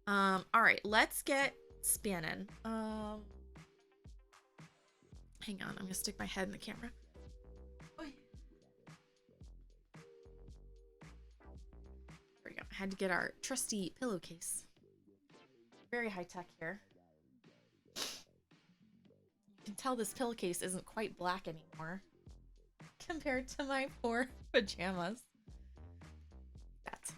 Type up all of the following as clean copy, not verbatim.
All right, let's get spinning. Hang on, I'm gonna stick my head in the camera. There we go. I had to get our trusty pillowcase. Very high tech here. You can tell this pillowcase isn't quite black anymore compared to my poor pajamas. That's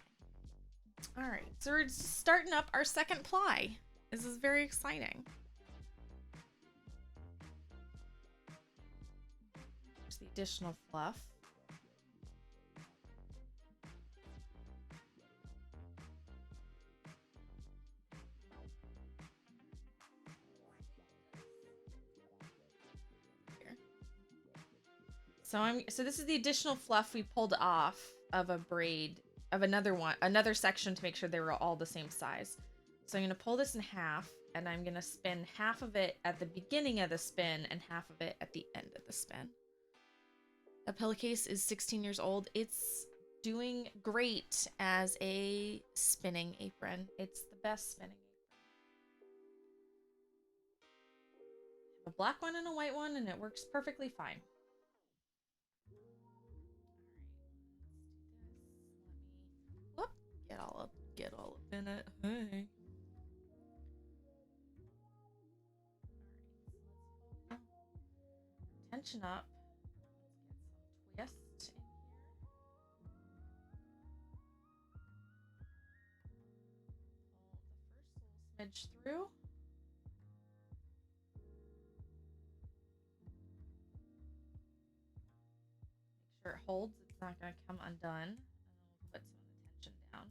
fine. All right, so we're starting up our second ply. This is very exciting. There's the additional fluff. So this is the additional fluff we pulled off of a braid of another section to make sure they were all the same size. So I'm going to pull this in half and I'm going to spin half of it at the beginning of the spin and half of it at the end of the spin. The pillowcase is 16 years old. It's doing great as a spinning apron. It's the best spinning apron. A black one and a white one, and it works perfectly fine. Whoop, get all up in it. Hey. Tension up. Let's get some twist in here. Pull the first little smidge through. Make sure it holds. It's not going to come undone. And then we'll put some of the tension down.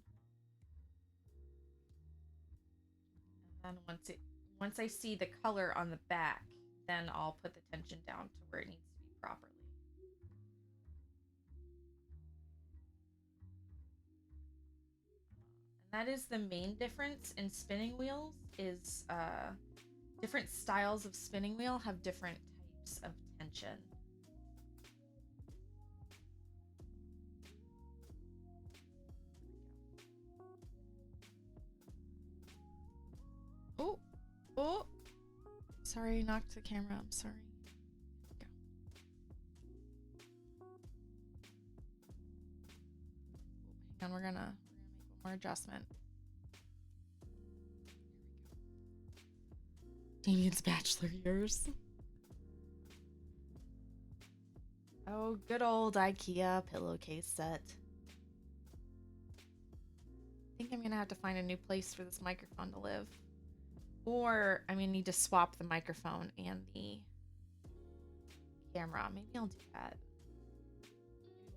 And then once I see the color on the back, then I'll put the tension down to where it needs to be properly. And that is the main difference in spinning wheels is different styles of spinning wheel have different types of tension. Oh, oh. Sorry, knocked the camera. I'm sorry. Go. And we're gonna make one more adjustment. Damien's bachelor years. Oh, good old IKEA pillowcase set. I think I'm gonna have to find a new place for this microphone to live. Or I'm gonna need to swap the microphone and the camera. Maybe I'll do that. Maybe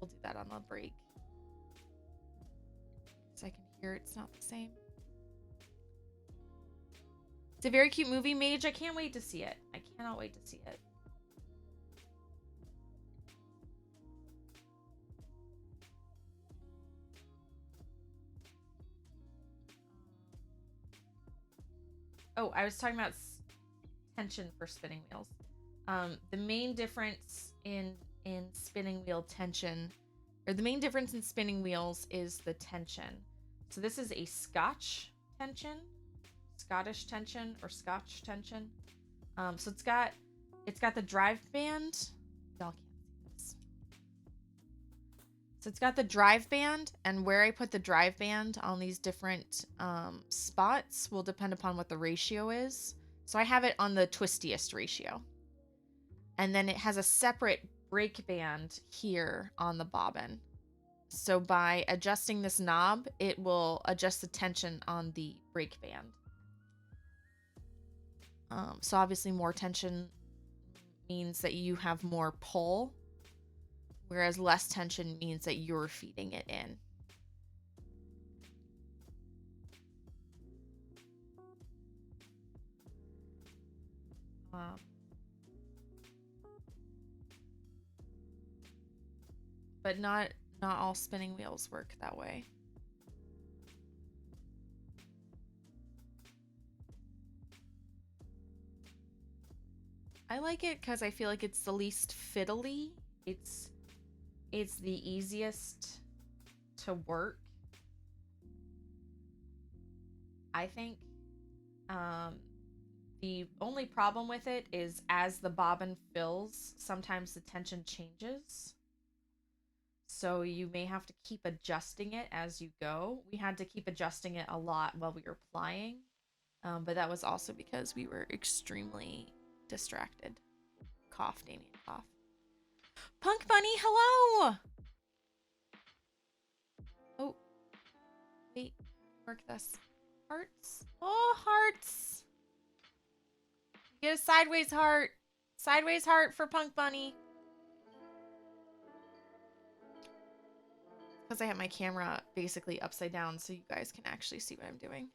we'll do that on the break. So I can hear it's not the same. It's a very cute movie, Mage. I can't wait to see it. I cannot wait to see it. Oh, I was talking about tension for spinning wheels. The main difference in spinning wheel tension, or the main difference in spinning wheels is the tension. So this is a Scotch tension, Scottish tension, or Scotch tension. So it's got the drive band. Y'all can't see this. So it's got the drive band, and where I put the drive band on these different spots will depend upon what the ratio is. So I have it on the twistiest ratio. And then it has a separate brake band here on the bobbin. So by adjusting this knob, it will adjust the tension on the brake band. So obviously more tension means that you have more pull, whereas less tension means that you're feeding it in. But not all spinning wheels work that way. I like it because I feel like it's the least fiddly. It's the easiest to work. I think. Um, the only problem with it is as the bobbin fills, sometimes the tension changes. So you may have to keep adjusting it as you go. We had to keep adjusting it a lot while we were flying. But that was also because we were extremely distracted. Cough, Damien, cough. Punk Bunny, hello! Oh, wait, work this. Hearts. Oh, hearts. Get a sideways heart. Sideways heart for Punk Bunny. Because I have my camera basically upside down so you guys can actually see what I'm doing.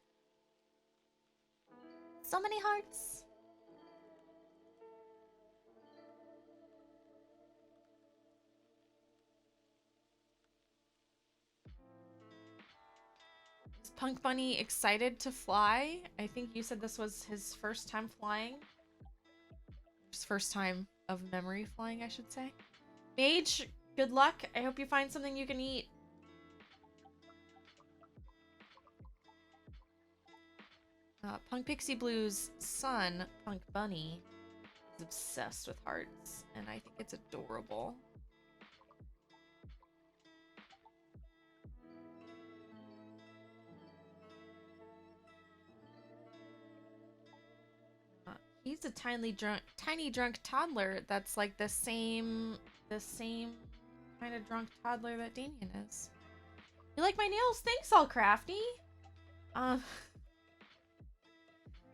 So many hearts. Is Punk Bunny excited to fly? I think you said this was his first time flying. His first time of memory flying, I should say. Mage, good luck. I hope you find something you can eat. Punk Pixie Blue's son, Punk Bunny, is obsessed with hearts, and I think it's adorable. He's a tiny drunk toddler that's like the same kind of drunk toddler that Damien is. You like my nails? Thanks, all crafty.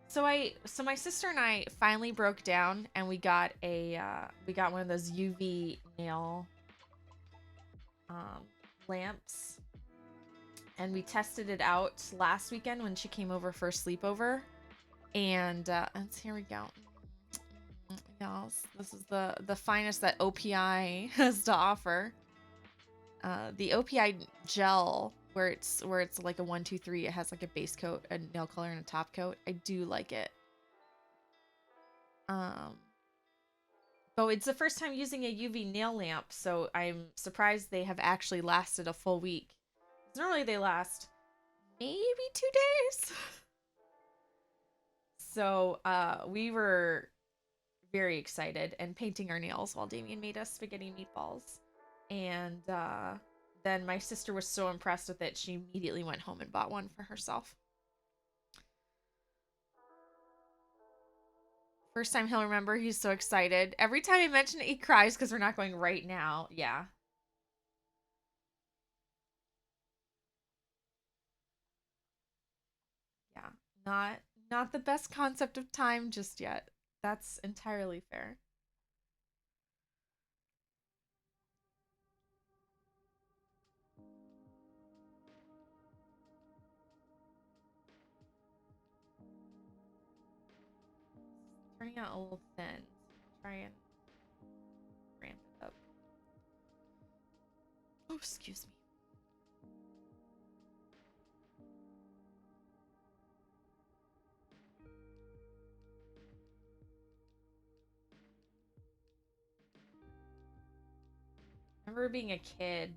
So my sister and I finally broke down and we got one of those UV nail lamps, and we tested it out last weekend when she came over for a sleepover, and here we go. Yes, this is the finest that OPI has to offer. The OPI gel, where it's like a 1, 2, 3. It has like a base coat, a nail color, and a top coat. I do like it. But it's the first time using a UV nail lamp, so I'm surprised they have actually lasted a full week. Normally they last maybe 2 days. So we were very excited and painting our nails while Damien made us spaghetti meatballs. And then my sister was so impressed with it, she immediately went home and bought one for herself. First time he'll remember, he's so excited. Every time I mention it, he cries because we're not going right now. Yeah. Yeah. Not the best concept of time just yet. That's entirely fair. Turning out a little thin. Try and ramp it up. Oh, excuse me. I remember being a kid,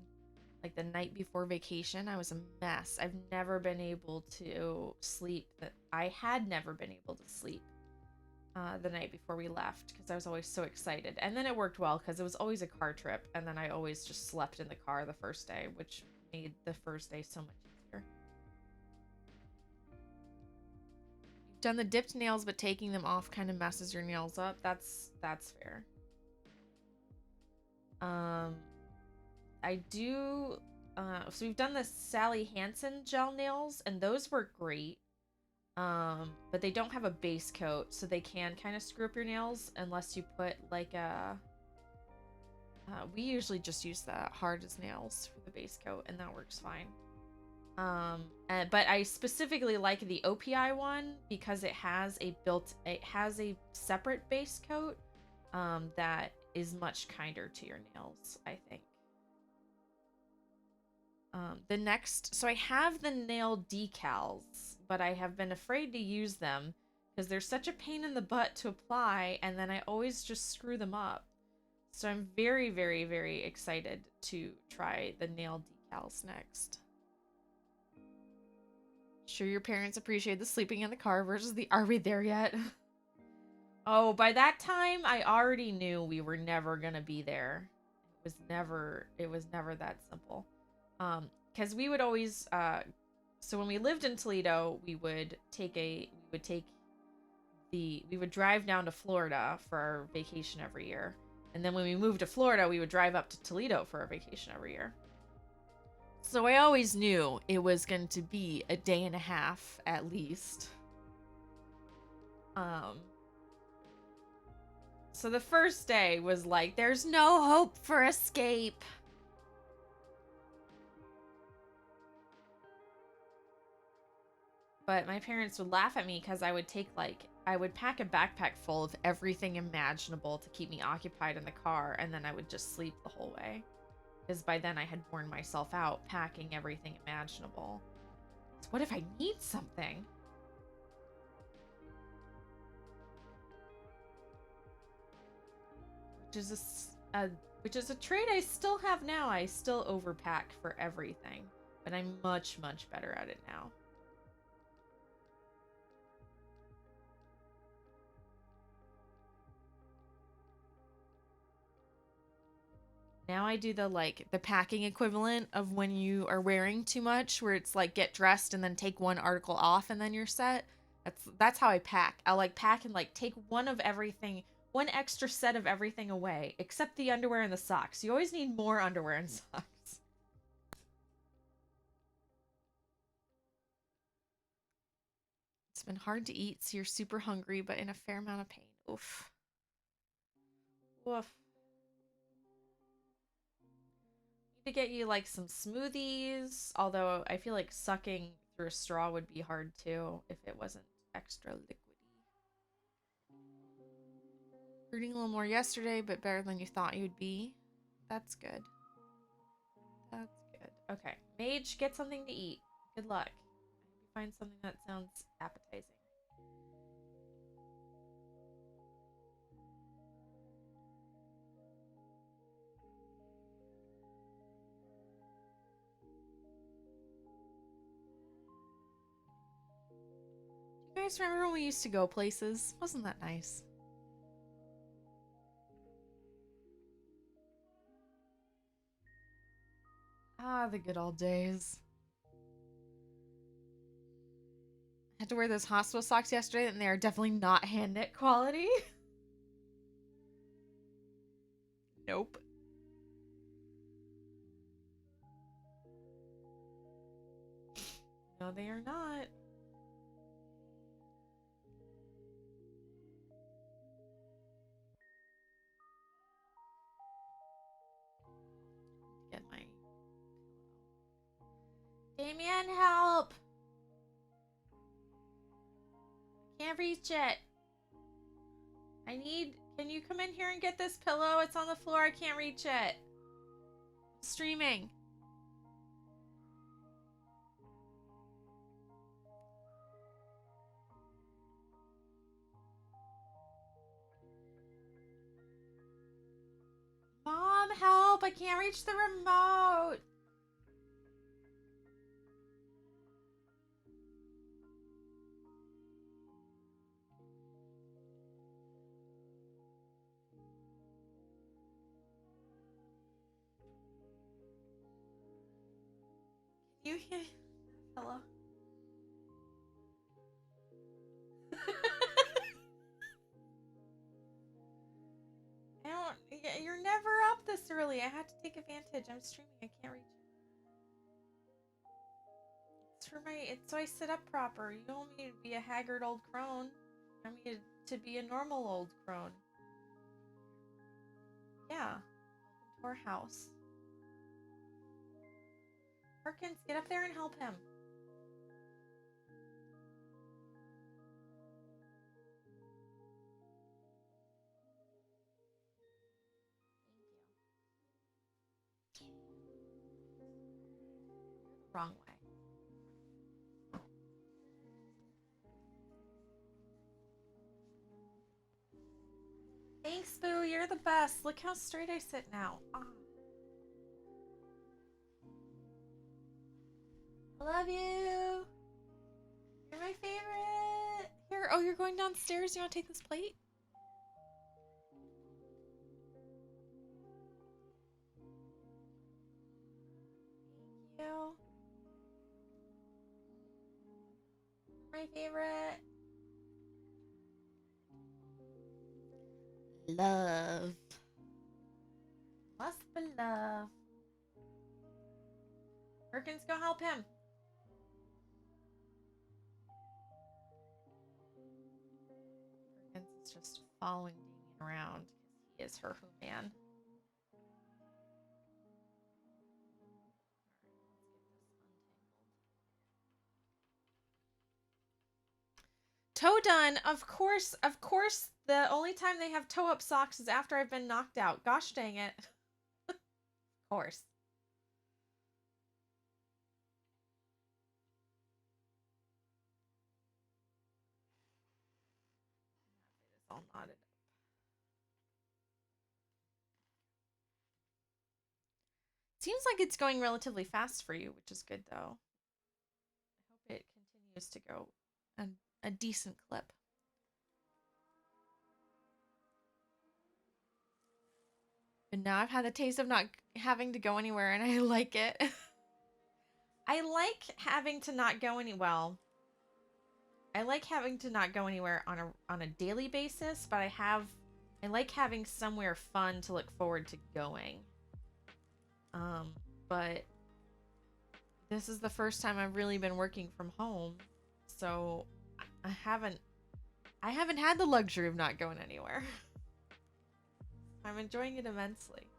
like the night before vacation, I was a mess. I've never been able to sleep. I had never been able to sleep the night before we left because I was always so excited. And then it worked well because it was always a car trip, and then I always just slept in the car the first day, which made the first day so much easier. You've done the dipped nails, but taking them off kind of messes your nails up. That's fair. I do. So we've done the Sally Hansen gel nails, and those work great. But they don't have a base coat, so they can kind of screw up your nails unless you put like a. We usually just use the hard as nails for the base coat, and that works fine. But I specifically like the OPI one because it has a separate base coat, that is much kinder to your nails, I think. So I have the nail decals, but I have been afraid to use them because they're such a pain in the butt to apply, and then I always just screw them up. So I'm very, very, very excited to try the nail decals next. Sure, your parents appreciate the sleeping in the car versus the are we there yet? Oh, by that time, I already knew we were never gonna be there. It was never that simple. Because we would always, so when we lived in Toledo, we would drive down to Florida for our vacation every year. And then when we moved to Florida, we would drive up to Toledo for our vacation every year. So I always knew it was going to be a day and a half at least. So the first day was like, there's no hope for escape. But my parents would laugh at me because I would pack a backpack full of everything imaginable to keep me occupied in the car, and then I would just sleep the whole way. Because by then I had worn myself out packing everything imaginable. So what if I need something? Which is a trait I still have now. I still overpack for everything, but I'm much, much better at it now. Now I do the packing equivalent of when you are wearing too much, where it's like get dressed and then take one article off and then you're set. That's how I pack. I'll like pack and like take one of everything, one extra set of everything away, except the underwear and the socks. You always need more underwear and socks. It's been hard to eat, so you're super hungry, but in a fair amount of pain. Oof. Woof. To get you like some smoothies, although I feel like sucking through a straw would be hard too if it wasn't extra liquidy. Hurting a little more yesterday, but better than you thought you'd be. That's good. That's good. Okay, Mage, get something to eat. Good luck. I hope you find something that sounds appetizing. You guys remember when we used to go places? Wasn't that nice? Ah, the good old days. I had to wear those hospital socks yesterday, and they are definitely not hand knit quality. Nope. No, they are not. Get my Damien, help! Can't reach it. Can you come in here and get this pillow? It's on the floor. I can't reach it. I'm streaming. Mom, help! I can't reach the remote. You hear? Hello. I don't. You're never up this early. I had to take advantage. I'm streaming. I can't reach. It's for my. It's so I sit up proper. You don't want me to be a haggard old crone. I want me to be a normal old crone. Yeah. Welcome to our house. Perkins, get up there and help him. Thank you. You're the wrong way. Thanks, Boo. You're the best. Look how straight I sit now. Oh. I love you. Oh, you're going downstairs? You want to take this plate? Thank you. My favorite. Love. Must be love. Perkins, go help him. Perkins is just following Damien around because he is her Who Man. Toe done. Of course, the only time they have toe up socks is after I've been knocked out. Gosh dang it. Of course. This all knotted up. Seems like it's going relatively fast for you, which is good though. I hope it continues to go a decent clip. And now I've had the taste of not having to go anywhere, and I like it. I like having to not go I like having to not go anywhere on a daily basis, but I like having somewhere fun to look forward to going. But this is the first time I've really been working from home, so I haven't had the luxury of not going anywhere. I'm enjoying it immensely.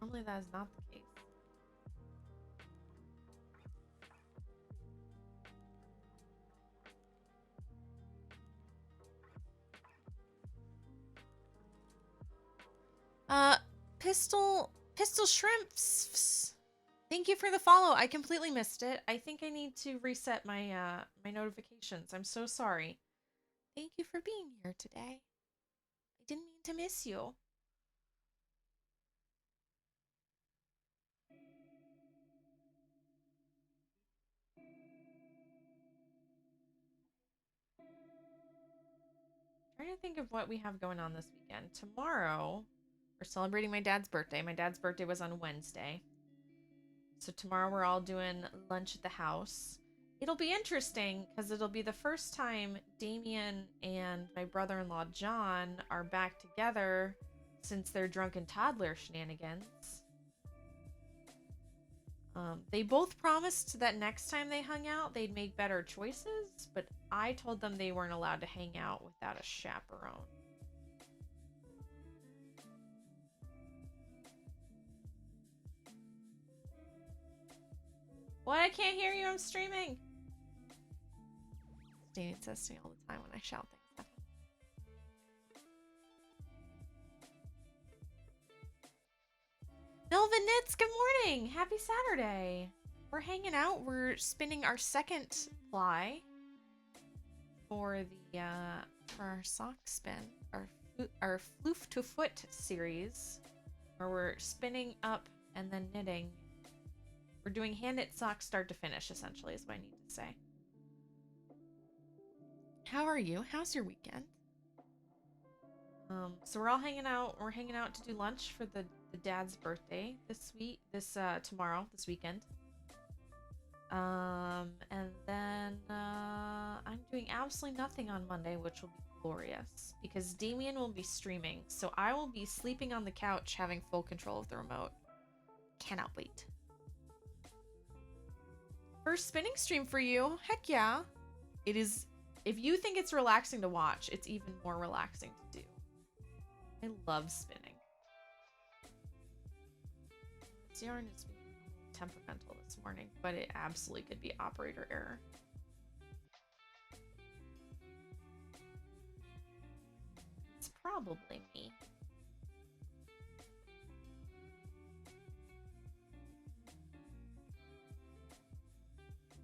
Normally that is not the case. Pistol Shrimps. Thank you for the follow. I completely missed it. I think I need to reset my my notifications. I'm so sorry. Thank you for being here today. I didn't mean to miss you. Trying to think of what we have going on this weekend. Tomorrow, we're celebrating my dad's birthday. My dad's birthday was on Wednesday. So tomorrow we're all doing lunch at the house. It'll be interesting because it'll be the first time Damien and my brother-in-law John are back together since their drunken toddler shenanigans. They both promised that next time they hung out, they'd make better choices, but I told them they weren't allowed to hang out without a chaperone. What? I can't hear you. I'm streaming. Danny says to me all the time when I shout things at him. Melvin Knits, good morning. Happy Saturday. We're hanging out. We're spinning our second ply for the for our sock spin, our Floof to Foot series, where we're spinning up and then knitting. We're doing hand knit socks start to finish, essentially, is what I need to say. How are you? How's your weekend? So we're all hanging out. We're hanging out to do lunch for the dad's birthday this weekend. And then I'm doing absolutely nothing on Monday, which will be glorious because Damien will be streaming. So I will be sleeping on the couch having full control of the remote. Cannot wait. First spinning stream for you. Heck yeah. It is. If you think it's relaxing to watch, it's even more relaxing to do. I love spinning. This yarn is temperamental this morning, but it absolutely could be operator error. It's probably me.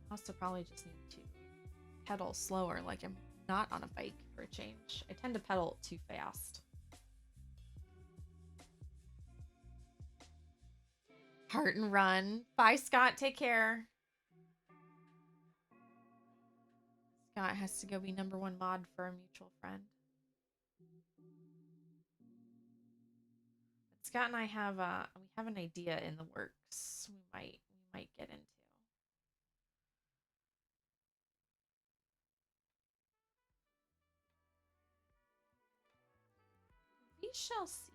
I also probably just need to pedal slower, like I'm not on a bike for a change. I tend to pedal too fast. Heart and run. Bye, Scott. Take care. Scott has to go be #1 mod for a mutual friend. Scott and I have we have an idea in the works. We might get into. We shall see.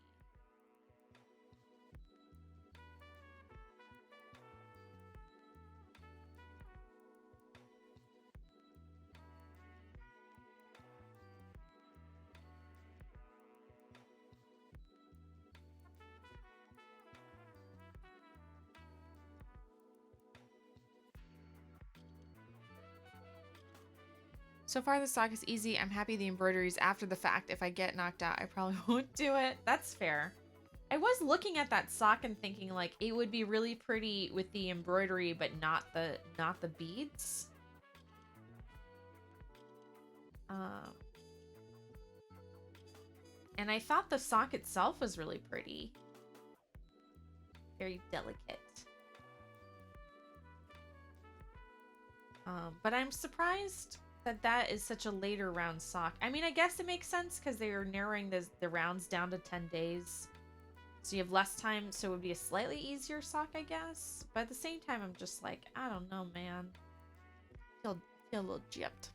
So far, the sock is easy. I'm happy the embroidery is after the fact. If I get knocked out, I probably won't do it. That's fair. I was looking at that sock and thinking like it would be really pretty with the embroidery, but not the beads. And I thought the sock itself was really pretty. Very delicate. But I'm surprised that is such a later round sock. I mean, I guess it makes sense because they are narrowing the rounds down to 10 days. So you have less time, so it would be a slightly easier sock, I guess. But at the same time, I'm just like, I don't know, man. Feel a little gypped.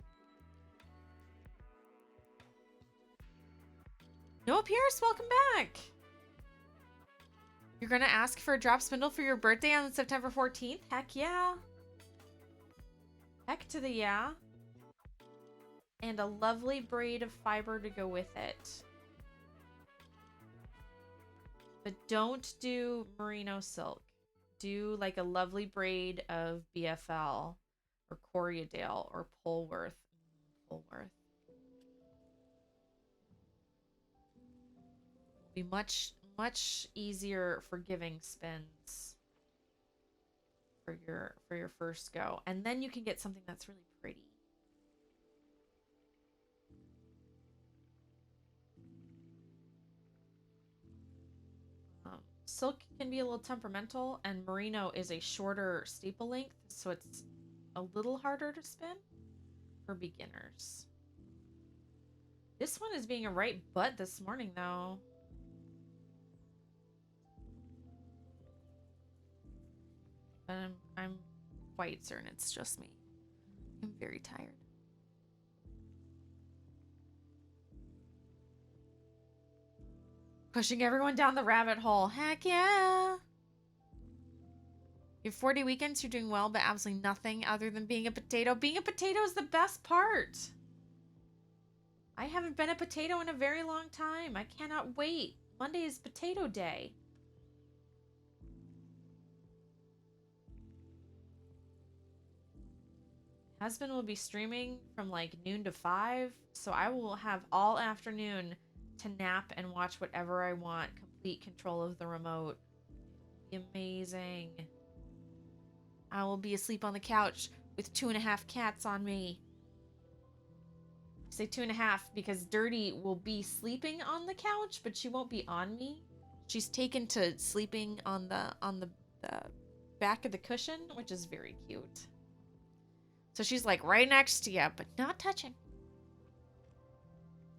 Noah Pierce, welcome back. You're gonna ask for a drop spindle for your birthday on September 14th? Heck yeah. Heck to the yeah. And a lovely braid of fiber to go with it. But don't do merino silk. Do like a lovely braid of BFL or Corriedale or Polworth. Polworth. Will be much easier forgiving spins for your first go. And then you can get something that's really pretty. Silk can be a little temperamental, and merino is a shorter staple length, so it's a little harder to spin for beginners. This one is being a right butt this morning, though. But I'm quite certain it's just me. I'm very tired. Pushing everyone down the rabbit hole. Heck yeah. Your 40 weekends, you're doing well, but absolutely nothing other than being a potato. Being a potato is the best part. I haven't been a potato in a very long time. I cannot wait. Monday is potato day. Husband will be streaming from like noon to 5, so I will have all afternoon to nap and watch whatever I want. Complete control of the remote. Amazing. I will be asleep on the couch with 2.5 cats on me. I say 2.5 because Dirty will be sleeping on the couch, but she won't be on me. She's taken to sleeping on the back of the cushion, which is very cute. So she's like right next to you, but not touching.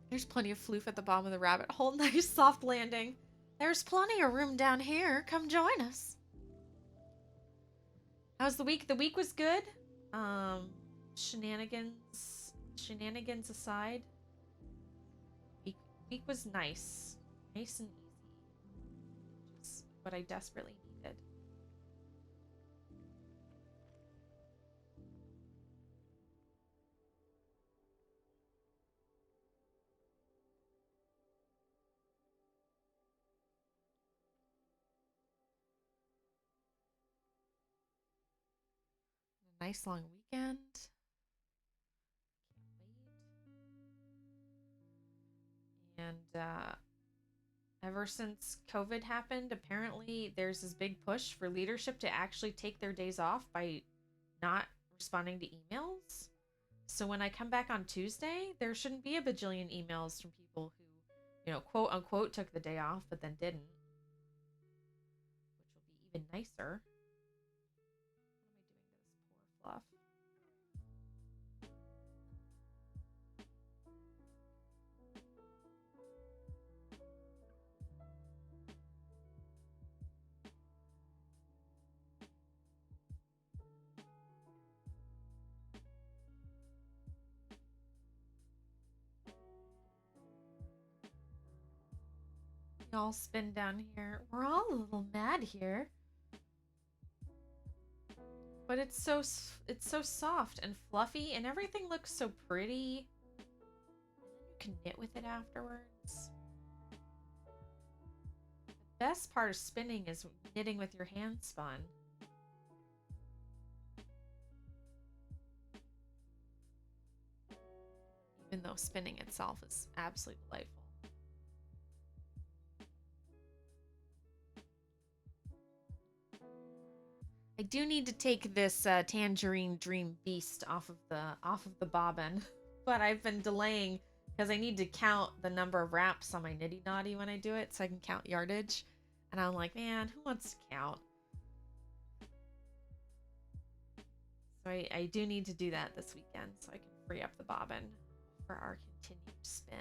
There's plenty of floof at the bottom of the rabbit hole. Nice soft landing. There's plenty of room down here. Come join us. How's the week? The week was good. Shenanigans aside. Week was nice. Nice and easy. Just what I desperately needed. Nice long weekend. Can't wait. And ever since COVID happened, apparently there's this big push for leadership to actually take their days off by not responding to emails. So when I come back on Tuesday, there shouldn't be a bajillion emails from people who, quote unquote, took the day off but then didn't. Which will be been nicer. What am I doing to this poor Fluff? We all spin down here. We're all a little mad here. But it's so soft and fluffy and everything looks so pretty. You can knit with it afterwards. The best part of spinning is knitting with your hand spun. Even though spinning itself is absolutely delightful. I do need to take this Tangerine Dream Beast off of the bobbin, but I've been delaying because I need to count the number of wraps on my Nitty Naughty when I do it, so I can count yardage. And I'm like, man, who wants to count? So I do need to do that this weekend, so I can free up the bobbin for our continued spin.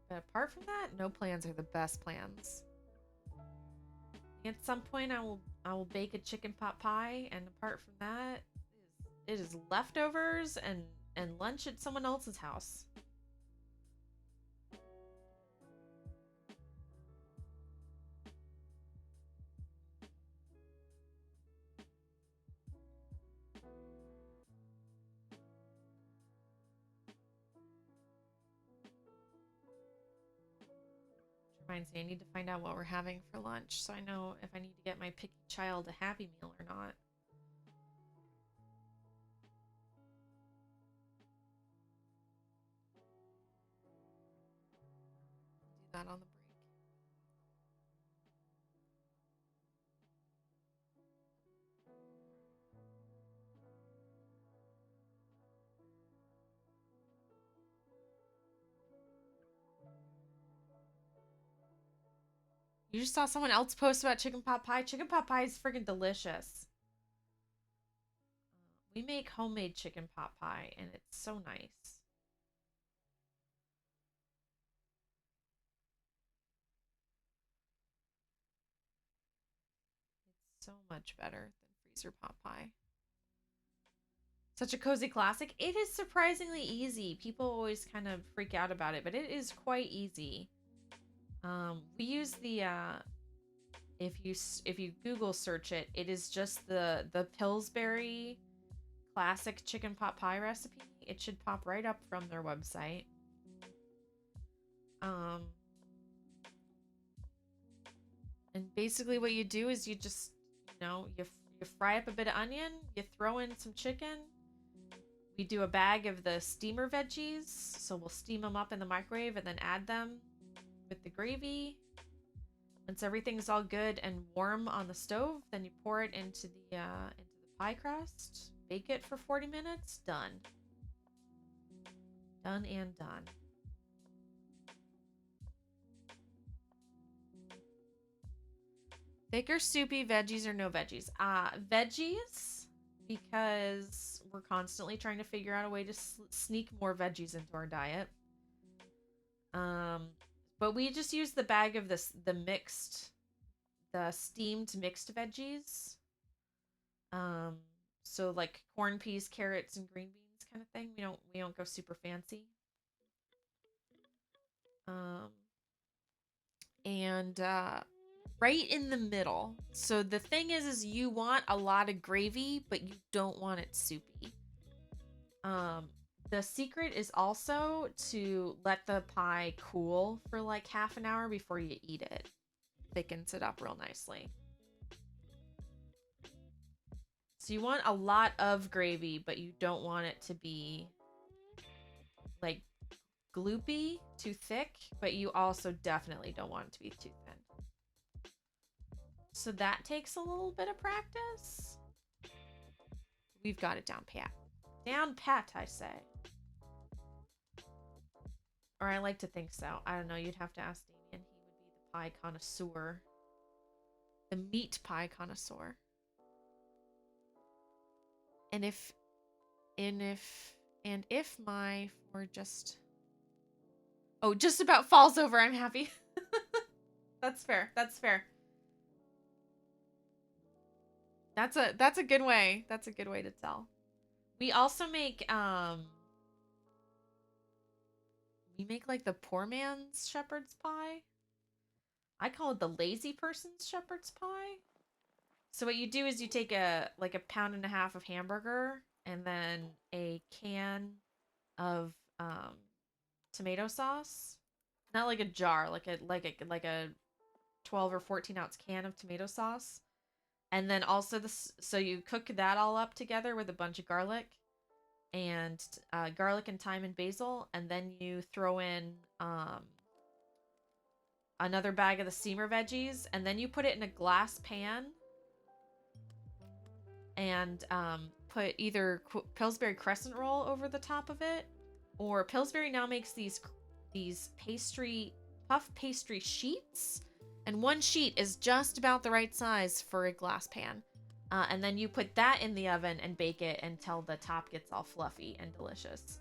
But apart from that, no plans are the best plans. At some point, I will bake a chicken pot pie, and apart from that, it is leftovers and lunch at someone else's house. Reminds me, I need to find out what we're having for lunch so I know if I need to get my picky child a Happy Meal or not. Do that on the break. You just saw someone else post about chicken pot pie. Chicken pot pie is freaking delicious. We make homemade chicken pot pie, and it's so nice. It's so much better than freezer pot pie. Such a cozy classic. It is surprisingly easy. People always kind of freak out about it, but it is quite easy. We use the if you Google search it, it is just the Pillsbury classic chicken pot pie recipe. It should pop right up from their website. And basically what you do is you just, you fry up a bit of onion, you throw in some chicken. We do a bag of the steamer veggies, so we'll steam them up in the microwave and then add them with the gravy. Once everything's all good and warm on the stove, then you pour it into the pie crust, bake it for 40 minutes, done. Done and done. Thick or soupy, veggies or no veggies? Veggies, because we're constantly trying to figure out a way to sneak more veggies into our diet. But we just use the bag of the steamed mixed veggies. So like corn, peas, carrots, and green beans kind of thing. We don't go super fancy. And right in the middle. So the thing is you want a lot of gravy, but you don't want it soupy. The secret is also to let the pie cool for like half an hour before you eat it. Thickens it up real nicely. So you want a lot of gravy, but you don't want it to be like gloopy, too thick, but you also definitely don't want it to be too thin. So that takes a little bit of practice. We've got it down pat. Down pat, I say. Or I like to think so. I don't know. You'd have to ask Damien. He would be the pie connoisseur. The meat pie connoisseur. And if my for just oh just about falls over, I'm happy. That's fair. That's fair. That's a good way. That's a good way to tell. We also make we make like the poor man's shepherd's pie. I call it the lazy person's shepherd's pie. So what you do is you take a like a pound and a half of hamburger and then a can of tomato sauce. Not like a jar, like a 12 or 14 ounce can of tomato sauce. And then also this, so you cook that all up together with a bunch of garlic and garlic and thyme and basil, and then you throw in another bag of the steamer veggies, and then you put it in a glass pan and put either Pillsbury crescent roll over the top of it, or Pillsbury now makes these puff pastry sheets, and one sheet is just about the right size for a glass pan. And then you put that in the oven and bake it until the top gets all fluffy and delicious.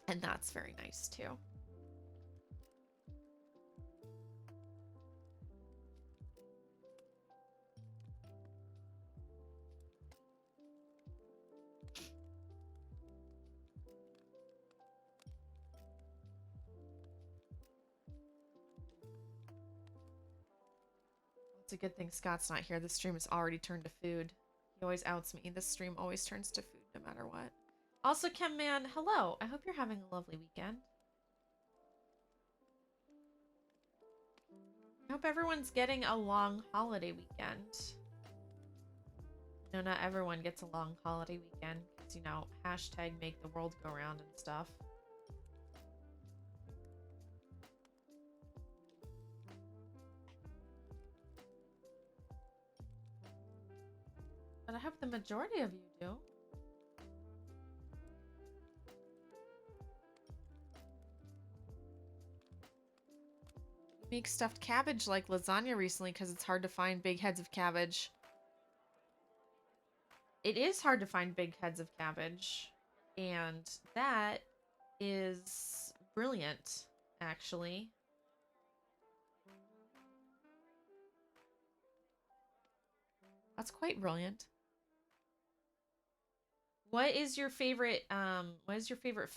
And that's very nice too. It's a good thing Scott's not here. This stream has already turned to food. He always outs me. This stream always turns to food no matter what. Also, Chem Man, hello. I hope you're having a lovely weekend. I hope everyone's getting a long holiday weekend. No, not everyone gets a long holiday weekend. Because, you know, hashtag make the world go round and stuff. But I hope the majority of you do. Make stuffed cabbage like lasagna recently because it's hard to find big heads of cabbage. It is hard to find big heads of cabbage. And that is brilliant, actually. That's quite brilliant. What is your favorite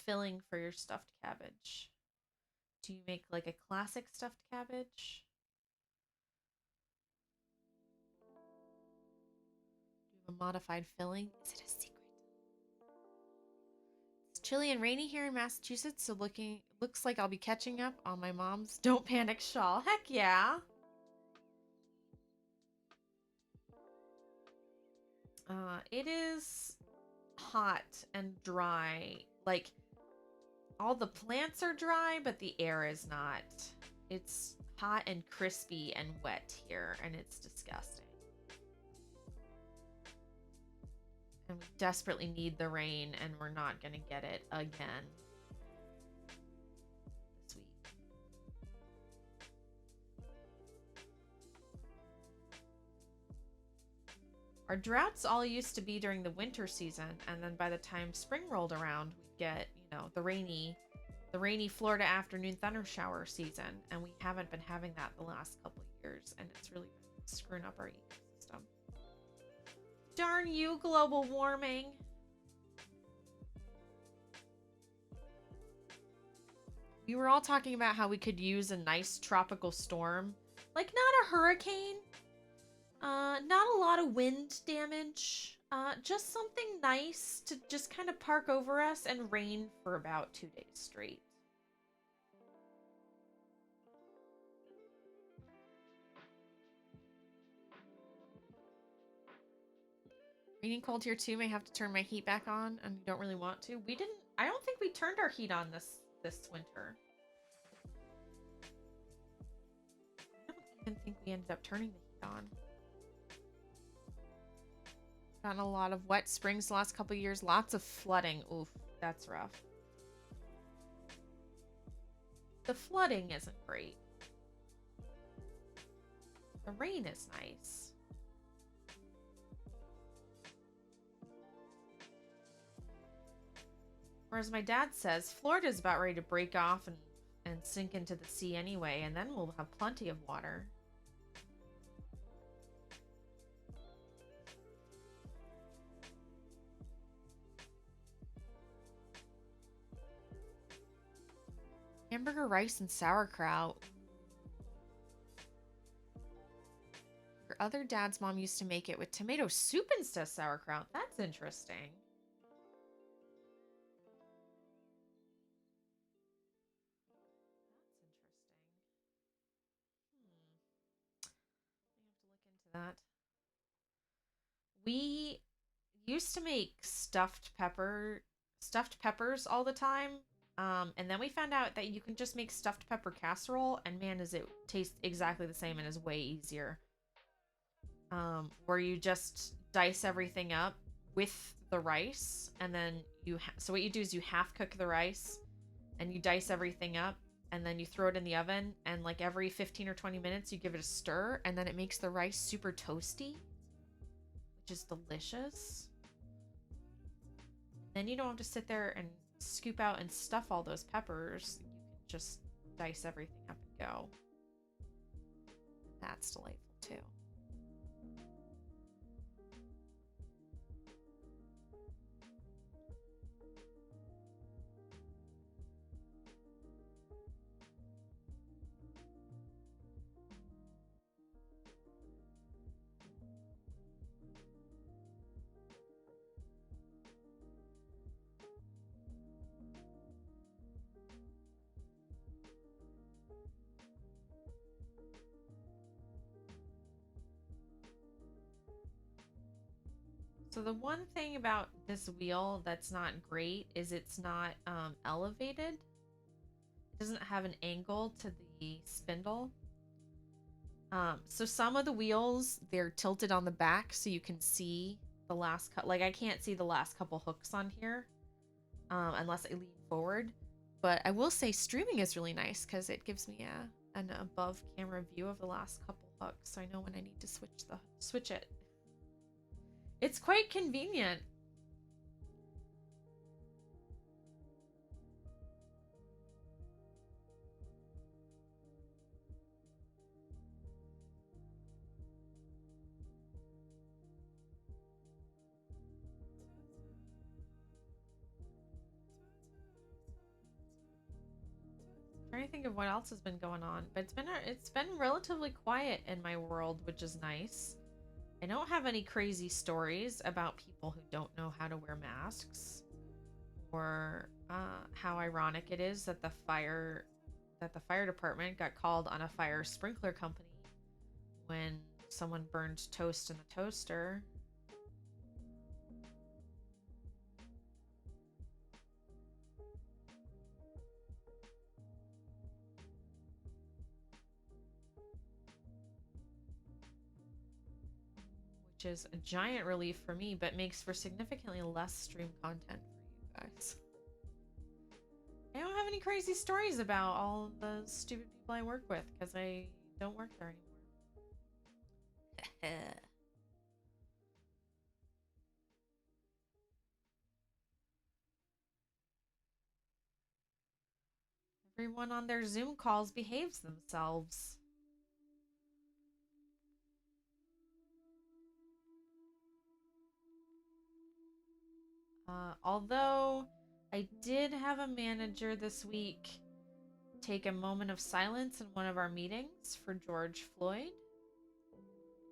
filling for your stuffed cabbage? Do you make like a classic stuffed cabbage? Do you have a modified filling? Is it a secret? It's chilly and rainy here in Massachusetts, so looks like I'll be catching up on my mom's Don't Panic shawl. Heck yeah. It is hot and dry. Like, all the plants are dry, but the air is not. It's hot and crispy and wet here, and it's disgusting. And we desperately need the rain, and we're not gonna get it again this week. Our droughts all used to be during the winter season, and then by the time spring rolled around, we'd get, you know, the rainy Florida afternoon thunder shower season, and we haven't been having that the last couple of years, and it's really been screwing up our ecosystem. Darn you, global warming. We were all talking about how we could use a nice tropical storm. Like, not a hurricane. Not a lot of wind damage. Just something nice to just kind of park over us and rain for about 2 days straight. Raining cold here too. May have to turn my heat back on, and don't really want to. I don't think we turned our heat on this winter. I don't even think we ended up turning the heat on. Gotten a lot of wet springs the last couple of years. Lots of flooding. Oof, that's rough. the flooding isn't great. The rain is nice. Or as my dad says, Florida's about ready to break off and sink into the sea anyway, and then we'll have plenty of water. Hamburger rice and sauerkraut. Your other dad's mom used to make it with tomato soup instead of sauerkraut. That's interesting. I have to look into that. We used to make stuffed peppers all the time. And then we found out that you can just make stuffed pepper casserole, and man, does it taste exactly the same and is way easier. Where you just dice everything up with the rice, and then so what you do is you half cook the rice, and you dice everything up, and then you throw it in the oven, and like every 15 or 20 minutes you give it a stir, and then it makes the rice super toasty, which is delicious. Then you don't have to sit there and scoop out and stuff all those peppers. You can just dice everything up and go. That's delightful too. So the one thing about this wheel that's not great is it's not elevated. It doesn't have an angle to the spindle. So some of the wheels, they're tilted on the back so you can see the last cut. Like I can't see the last couple hooks on here unless I lean forward. But I will say streaming is really nice because it gives me an above camera view of the last couple hooks, so I know when I need to switch it. It's quite convenient. I'm trying to think of what else has been going on, but it's been relatively quiet in my world, which is nice. I don't have any crazy stories about people who don't know how to wear masks, or how ironic it is that the fire department got called on a fire sprinkler company when someone burned toast in the toaster. Which is a giant relief for me, but makes for significantly less stream content for you guys. I don't have any crazy stories about all the stupid people I work with because I don't work there anymore. Everyone on their Zoom calls behaves themselves. Although I did have a manager this week take a moment of silence in one of our meetings for George Floyd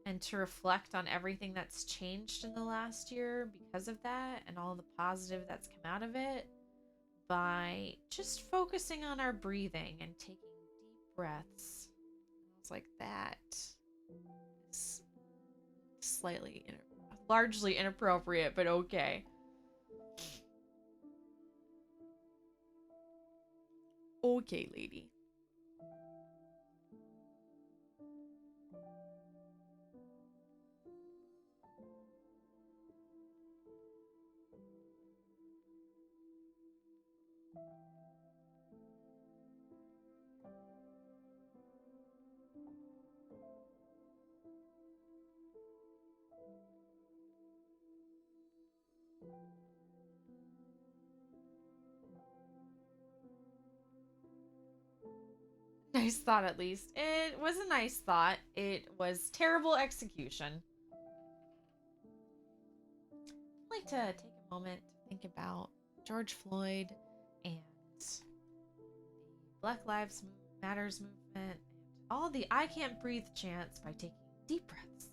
and to reflect on everything that's changed in the last year because of that and all the positive that's come out of it by just focusing on our breathing and taking deep breaths. I was like, that is largely inappropriate, but okay. Okay, lady. Nice thought, at least. It was a nice thought. It was terrible execution. I'd like to take a moment to think about George Floyd and the Black Lives Matters movement and all the I can't breathe chants by taking deep breaths.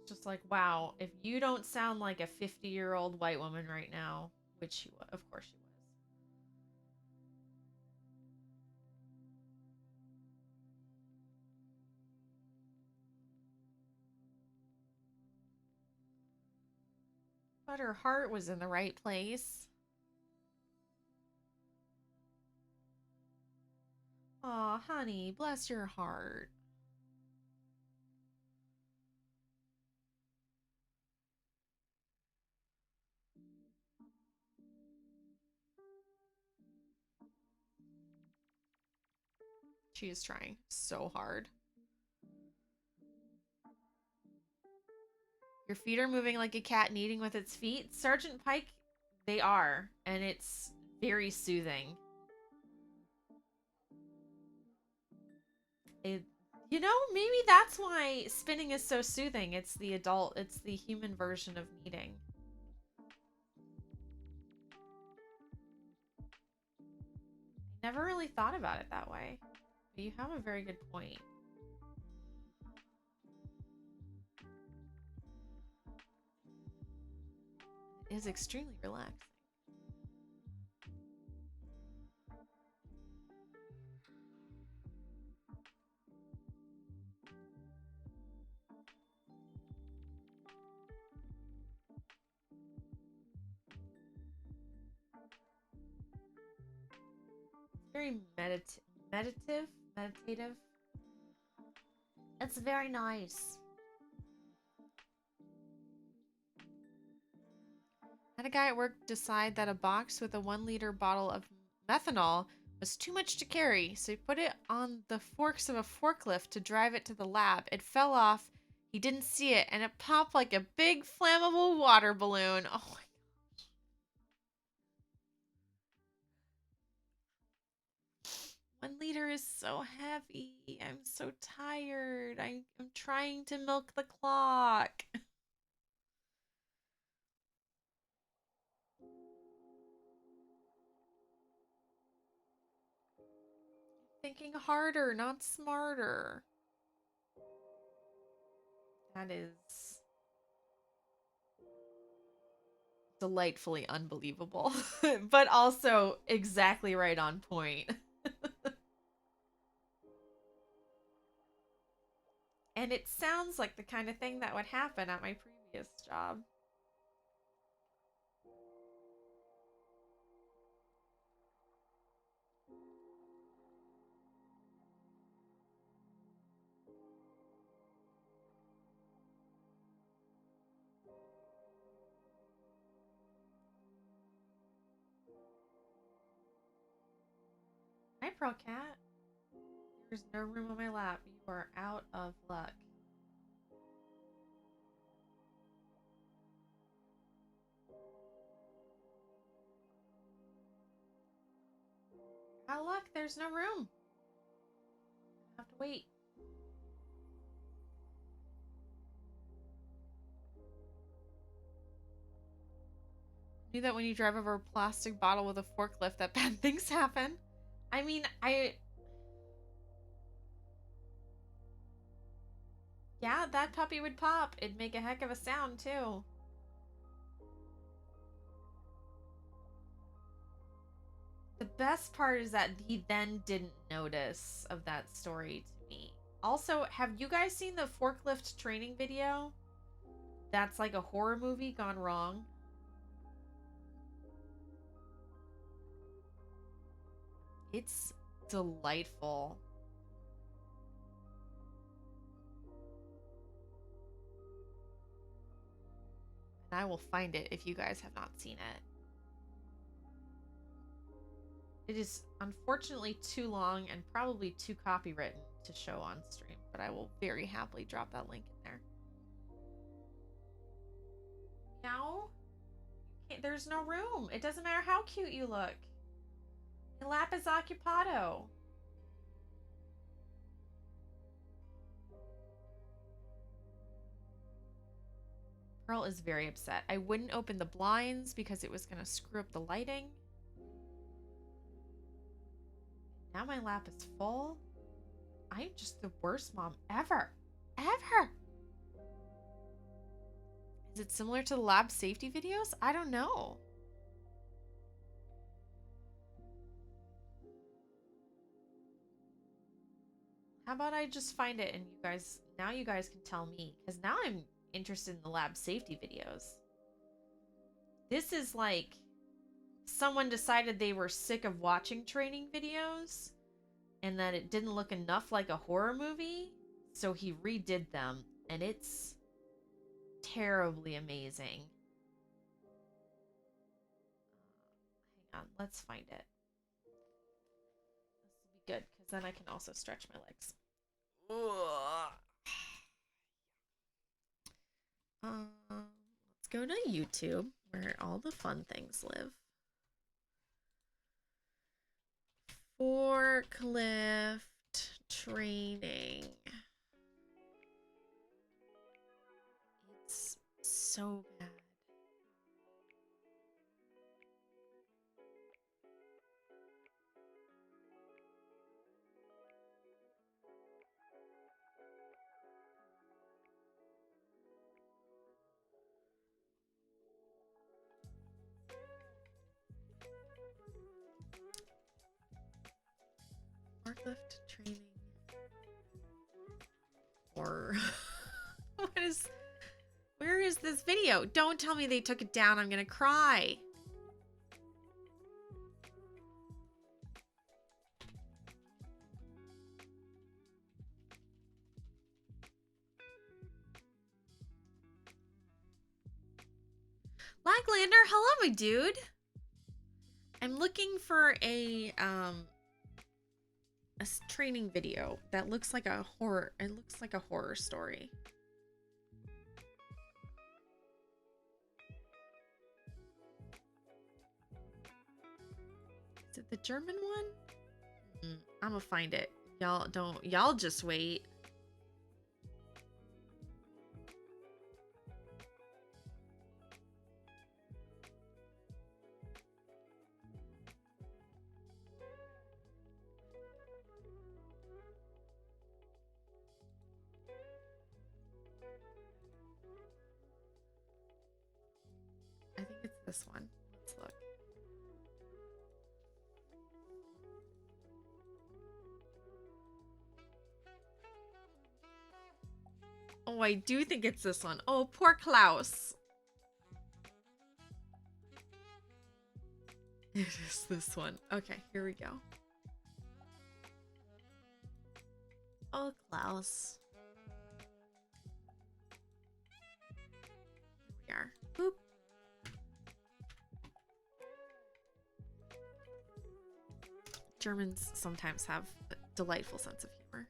It's just like, wow, if you don't sound like a 50-year-old white woman right now, which she was, of course she was. But her heart was in the right place. Aw, honey, bless your heart. She is trying so hard. Your feet are moving like a cat kneading with its feet. Sergeant Pike, they are, and it's very soothing. It, you know, maybe that's why spinning is so soothing. It's the human version of kneading. I never really thought about it that way. But you have a very good point. It is extremely relaxing. Very meditative. It's very nice. Had a guy at work decide that a box with a 1 liter bottle of methanol was too much to carry, so he put it on the forks of a forklift to drive it to the lab. It fell off. He didn't see it, and it popped like a big flammable water balloon. Oh my 1 liter is so heavy. I'm so tired. I'm trying to milk the clock. Thinking harder, not smarter. That is delightfully unbelievable, but also exactly right on point. And it sounds like the kind of thing that would happen at my previous job. Hi, Pearl Cat. There's no room on my lap. You are out of luck. Out of luck. There's no room. I have to wait. Knew that when you drive over a plastic bottle with a forklift that bad things happen. I mean, yeah, that puppy would pop. It'd make a heck of a sound, too. The best part is that he then didn't notice of that story to me. Also, have you guys seen the forklift training video? That's like a horror movie gone wrong. It's delightful. And I will find it if you guys have not seen it. It is unfortunately too long and probably too copywritten to show on stream, but I will very happily drop that link in there. Meow? can't, there's no room. It doesn't matter how cute you look. My lap is occupado. Pearl is very upset. I wouldn't open the blinds because it was going to screw up the lighting. Now my lap is full. I'm just the worst mom ever. Ever. Is it similar to the lab safety videos? I don't know. How about I just find it and you guys can tell me, because now I'm interested in the lab safety videos. This is like someone decided they were sick of watching training videos and that it didn't look enough like a horror movie, so he redid them, and it's terribly amazing. Hang on, let's find it. This will be good, because then I can also stretch my legs. Let's go to YouTube, where all the fun things live. Forklift training. It's so bad. Forklift training. Or where is this video? Don't tell me they took it down. I'm gonna cry. Laglander, hello, my dude. I'm looking for a training video that looks like a horror. It looks like a horror story. Is it the German one? I'm gonna find it. Y'all just wait. I think it's this one. Let's look. Oh, I do think it's this one. Oh, poor Klaus. It is this one. Okay, here we go. Oh, Klaus. Here we are. Boop. Germans sometimes have a delightful sense of humor.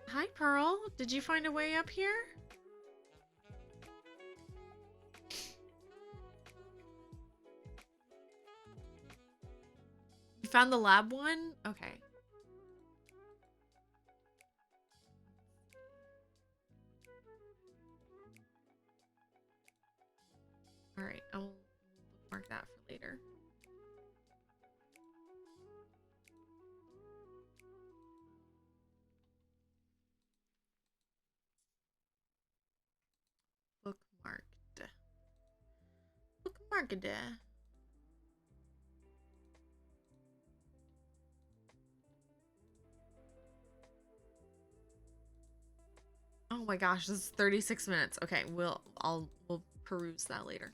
Hi, Pearl. Did you find a way up here? You found the lab one? Okay. All right, I'll mark that for later. Bookmarked. Bookmarked. Oh my gosh, this is 36 minutes. Okay, we'll peruse that later.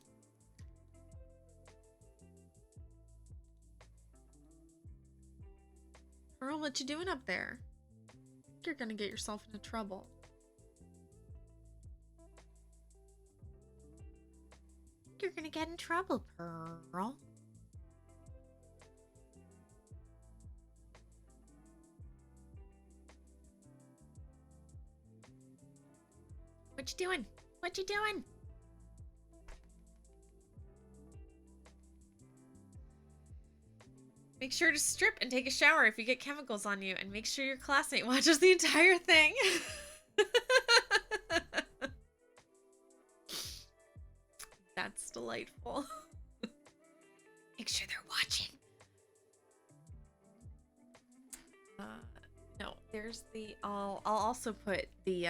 Earl, what you doing up there? You're gonna get yourself into trouble. You're gonna get in trouble, Pearl. What you doing? What you doing? Make sure to strip and take a shower if you get chemicals on you, and make sure your classmate watches the entire thing. That's delightful. Make sure they're watching. No, there's the. I'll also put the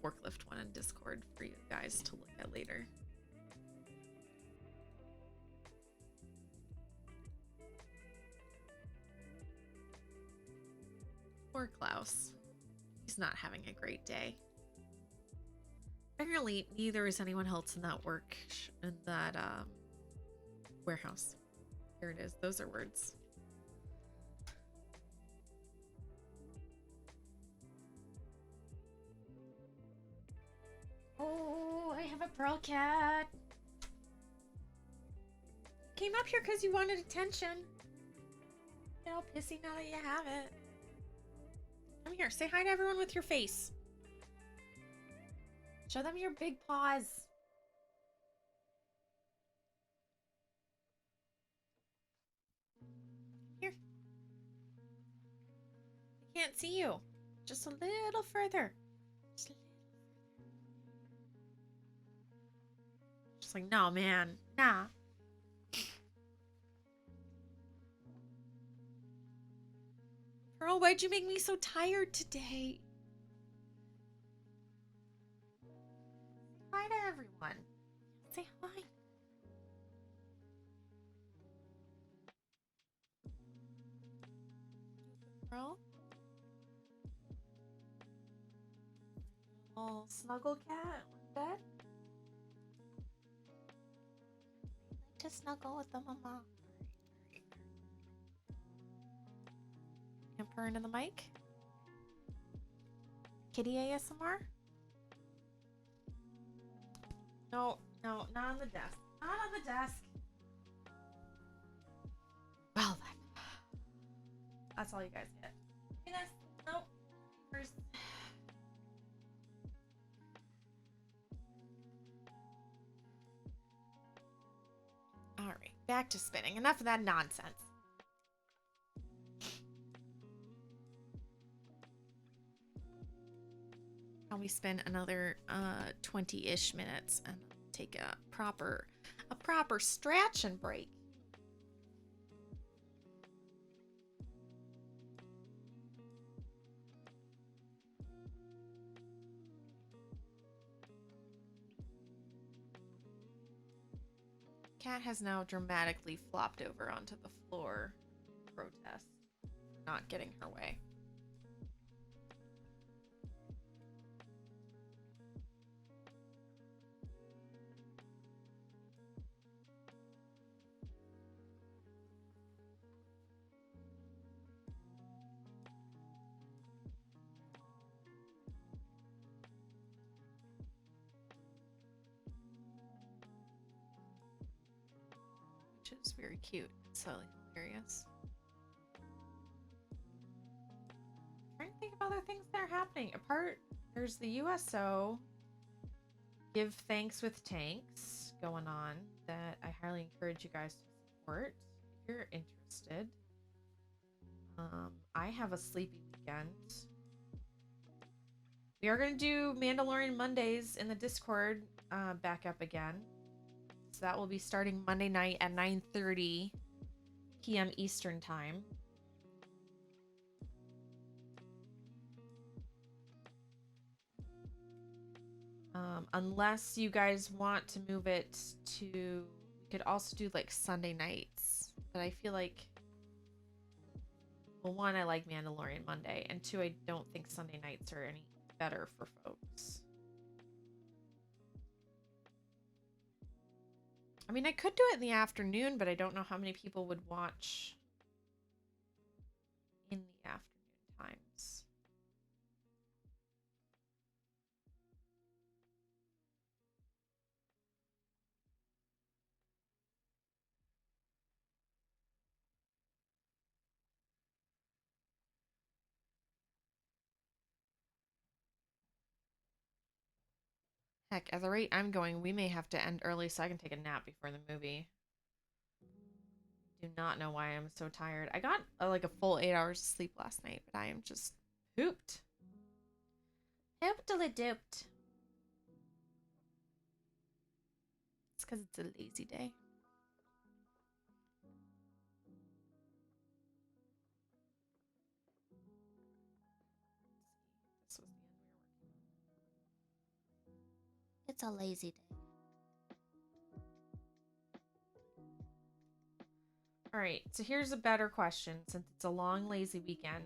forklift one in Discord for you guys to look at later. Poor Klaus. He's not having a great day. Apparently, neither is anyone else in that warehouse. Here it is. Those are words. Oh, I have a pearl cat. Came up here because you wanted attention. Get all pissy now that you have it. Come here. Say hi to everyone with your face. Show them your big paws. Here. I can't see you. Just a little further. Just like, no, man. Nah. Pearl, why'd you make me so tired today? Hi to everyone. Say hi. Pearl? Oh, snuggle cat in bed? Just snuggle with the mama. And purr into the mic. Kitty ASMR? No, no, not on the desk. Not on the desk. Well then. That's all you guys get. Hey, that's, nope. First. Alright, back to spinning. Enough of that nonsense. We spend another 20-ish minutes and take a proper stretch and break. Cat has now dramatically flopped over onto the floor. Protest for not getting her way. Which is very cute. It's so hilarious. I'm trying to think of other things that are happening. There's the USO Give Thanks with Tanks going on that I highly encourage you guys to support if you're interested. I have a sleepy weekend. We are going to do Mandalorian Mondays in the Discord back up again. So that will be starting Monday night at 9:30 p.m. Eastern Time. Unless you guys want to move it to... We could also do like Sunday nights. But I feel like... Well, one, I like Mandalorian Monday. And two, I don't think Sunday nights are any better for folks. I mean, I could do it in the afternoon, but I don't know how many people would watch in the afternoon times. Heck, at the rate I'm going, we may have to end early so I can take a nap before the movie. Do not know why I'm so tired. I got like a full 8 hours of sleep last night, but I am just pooped. Hoopedly dooped. It's because it's a lazy day. This was the end we were working. It's a lazy day. All right, so here's a better question since it's a long, lazy weekend.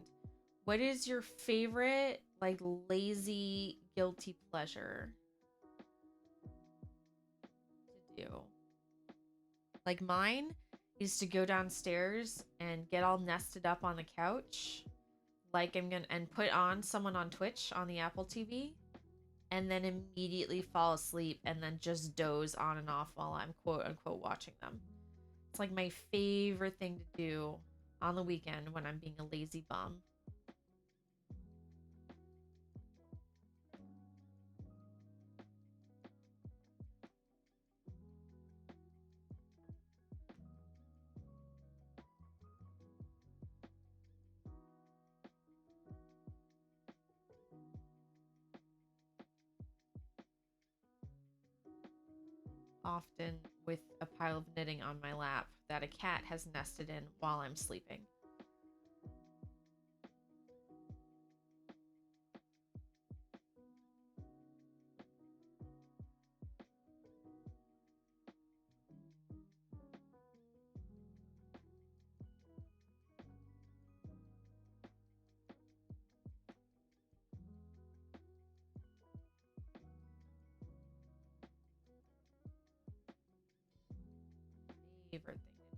What is your favorite, like, lazy, guilty pleasure to do? Like, mine is to go downstairs and get all nested up on the couch, like I'm gonna, and put on someone on Twitch on the Apple TV, and then immediately fall asleep and then just doze on and off while I'm quote unquote watching them. It's like my favorite thing to do on the weekend when I'm being a lazy bum. Often with a pile of knitting on my lap that a cat has nested in while I'm sleeping. Favorite thing to do.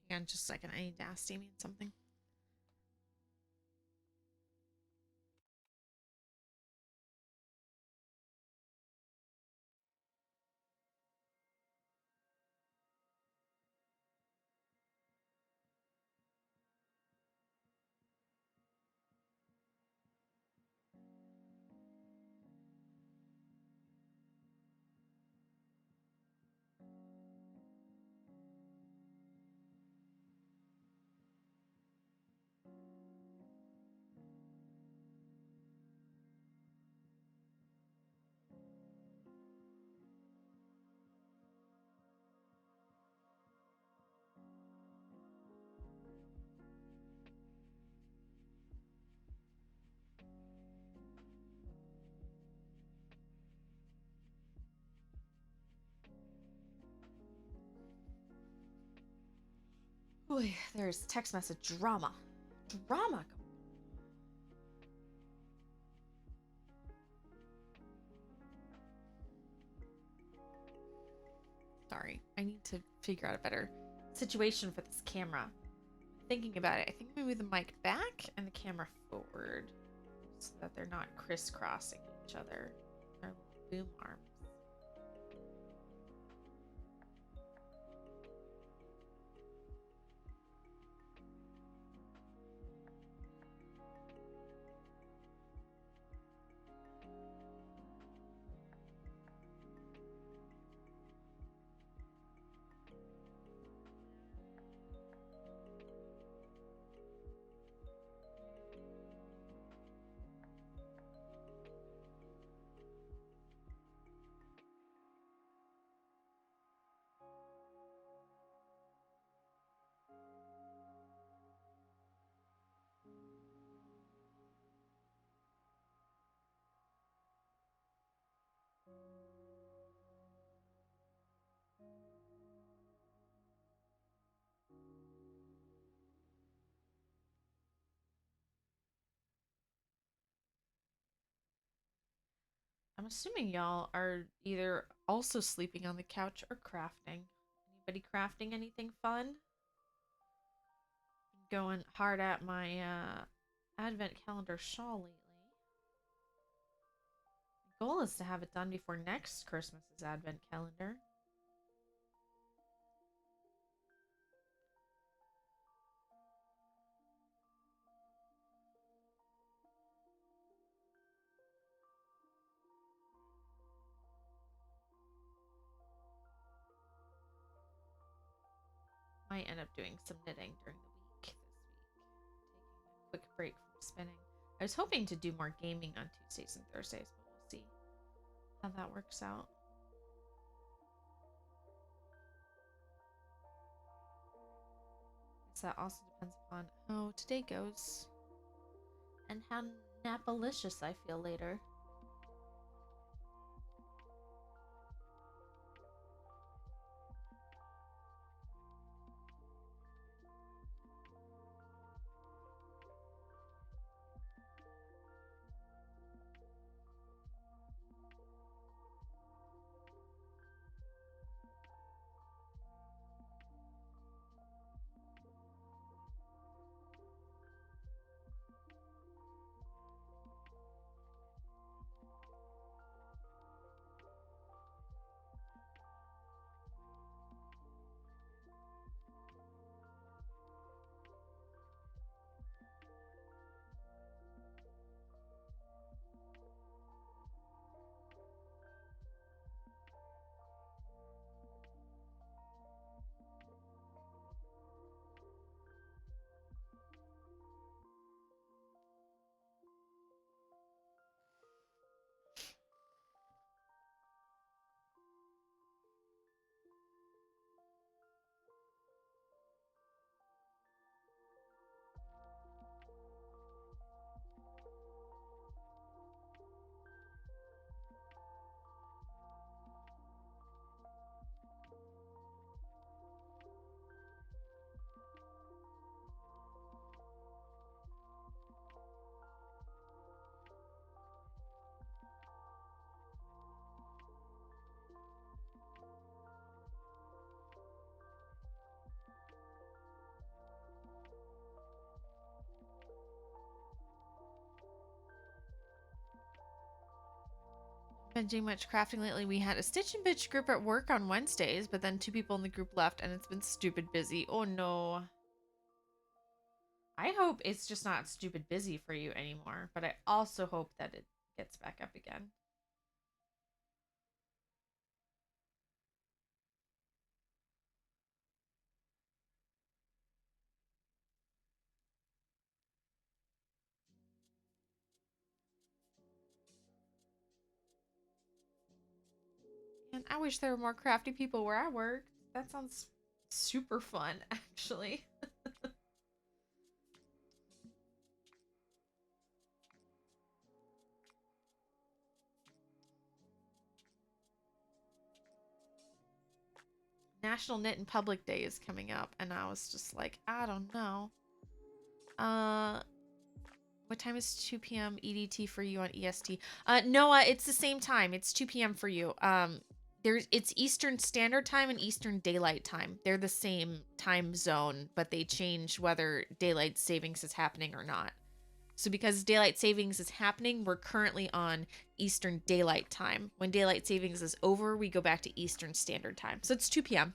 Hang on just a second. I need to ask Damien something. Boy, there's text message drama. Drama. Sorry, I need to figure out a better situation for this camera. Thinking about it, I think we move the mic back and the camera forward so that they're not crisscrossing each other. Our boom arms. I'm assuming y'all are either also sleeping on the couch or crafting. Anybody crafting anything fun? Going hard at my advent calendar shawl lately. The goal is to have it done before next Christmas's advent calendar. Might end up doing some knitting during the week this week. Taking a quick break from spinning. I was hoping to do more gaming on Tuesdays and Thursdays, but we'll see how that works out. So that also depends upon how today goes and how napalicious I feel later. Been doing much crafting lately. We had a Stitch and Bitch group at work on Wednesdays, but then 2 people in the group left and it's been stupid busy. Oh no. I hope it's just not stupid busy for you anymore, but I also hope that it gets back up again. And I wish there were more crafty people where I work. That sounds super fun, actually. National Knit in Public Day is coming up, and I was just like, I don't know. What time is 2 p.m. EDT for you on EST? Noah, it's the same time. It's 2 p.m. for you. It's Eastern Standard Time and Eastern Daylight Time. They're the same time zone, but they change whether daylight savings is happening or not. So because daylight savings is happening, we're currently on Eastern Daylight Time. When daylight savings is over, we go back to Eastern Standard Time. So it's 2 p.m.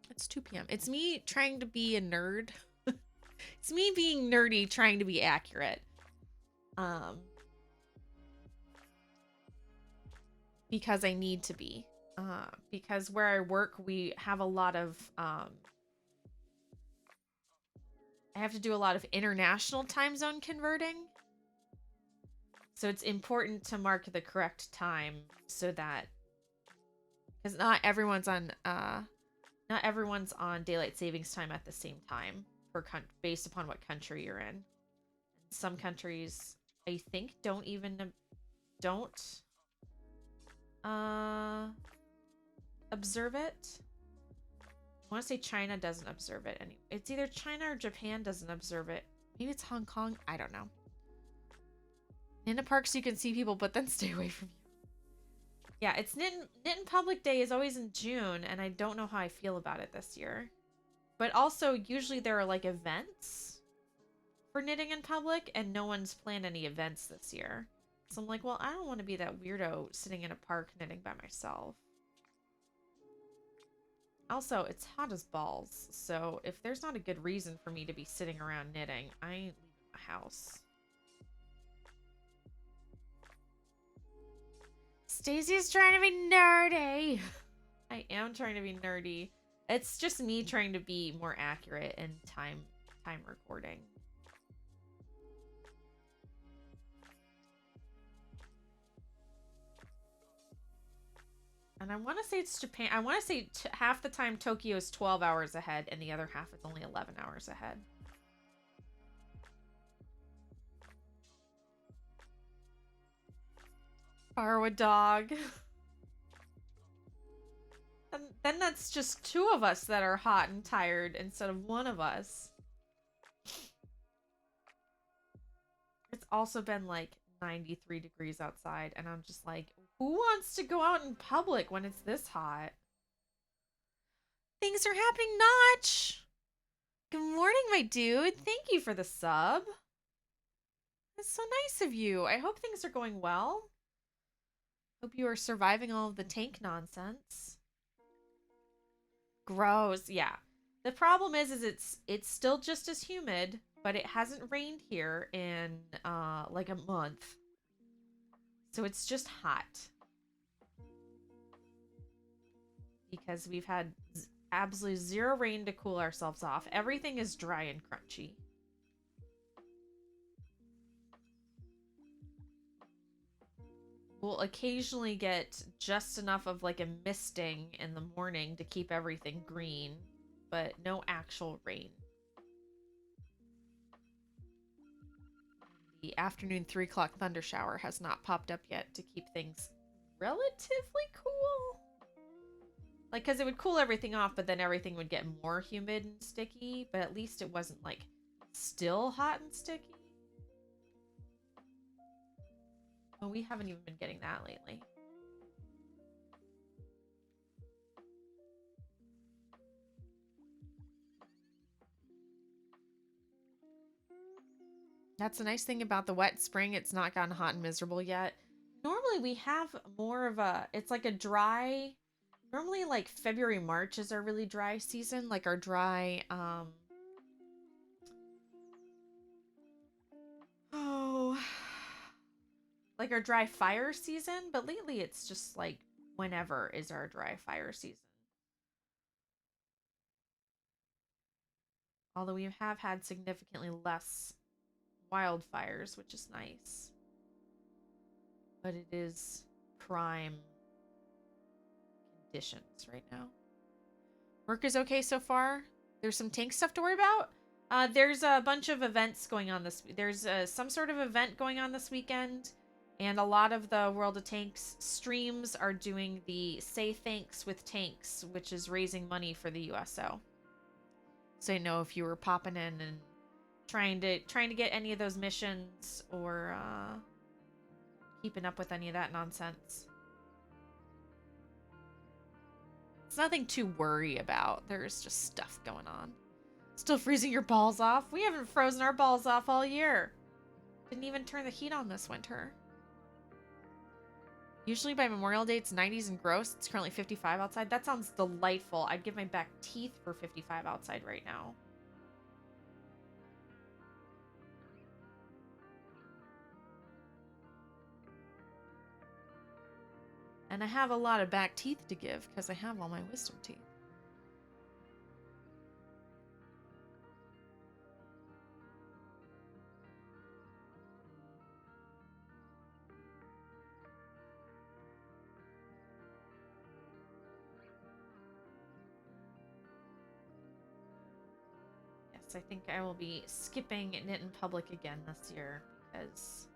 It's 2 p.m. It's me trying to be a nerd. It's me being nerdy, trying to be accurate. Because I need to be. Because where I work, we have a lot of, I have to do a lot of international time zone converting. So it's important to mark the correct time so that, because not everyone's on daylight savings time at the same time based upon what country you're in. Some countries, I think, don't observe it. I want to say China doesn't observe it. It's either China or Japan doesn't observe it. Maybe it's Hong Kong. I don't know. In the parks you can see people, but then stay away from you. Yeah, it's Knit in Public Day is always in June, and I don't know how I feel about it this year. But also, usually there are like events for knitting in public, and no one's planned any events this year. So I'm like, well, I don't want to be that weirdo sitting in a park knitting by myself. Also, it's hot as balls, so if there's not a good reason for me to be sitting around knitting, I ain't leaving my house. Stacey's trying to be nerdy. I am trying to be nerdy. It's just me trying to be more accurate in time recording. And I want to say it's Japan. I want to say half the time Tokyo is 12 hours ahead and the other half is only 11 hours ahead. Borrow a dog. And then that's just two of us that are hot and tired instead of one of us. It's also been like 93 degrees outside, and I'm just like, who wants to go out in public when it's this hot? Things are happening, Notch! Good morning, my dude. Thank you for the sub. That's so nice of you. I hope things are going well. Hope you are surviving all of the tank nonsense. Gross. Yeah. The problem is it's still just as humid, but it hasn't rained here in like a month. So it's just hot. Because we've had absolutely zero rain to cool ourselves off. Everything is dry and crunchy. We'll occasionally get just enough of like a misting in the morning to keep everything green, but no actual rain. The afternoon 3 o'clock thunder shower has not popped up yet to keep things relatively cool. Like, because it would cool everything off, but then everything would get more humid and sticky, but at least it wasn't like still hot and sticky. Well, we haven't even been getting that lately. That's the nice thing about the wet spring. It's not gotten hot and miserable yet. Normally we have more of a, it's like a dry, normally like February, March is our really dry season. Like our dry, like our dry fire season. But lately it's just like whenever is our dry fire season. Although we have had significantly less wildfires, which is nice. But it is prime conditions right now. Work is okay so far. There's some tank stuff to worry about. There's a bunch of events going on this. There's some sort of event going on this weekend, and a lot of the World of Tanks streams are doing the Say Thanks with Tanks, which is raising money for the USO. So I know if you were popping in and trying to get any of those missions or keeping up with any of that nonsense. It's nothing to worry about. There's just stuff going on. Still freezing your balls off? We haven't frozen our balls off all year. Didn't even turn the heat on this winter. Usually by Memorial Day it's 90s and gross. It's currently 55 outside. That sounds delightful. I'd give my back teeth for 55 outside right now. And I have a lot of back teeth to give because I have all my wisdom teeth. Yes, I think I will be skipping Knit in Public again this year because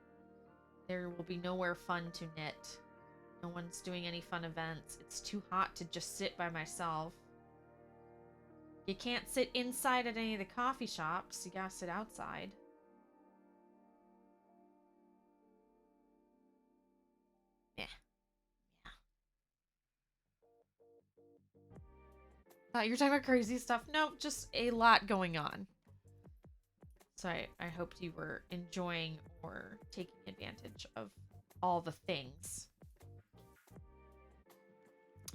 there will be nowhere fun to knit. No one's doing any fun events. It's too hot to just sit by myself. You can't sit inside at any of the coffee shops. You gotta sit outside. Yeah. Yeah. Thought you were talking about crazy stuff. No, just a lot going on. So I hoped you were enjoying or taking advantage of all the things.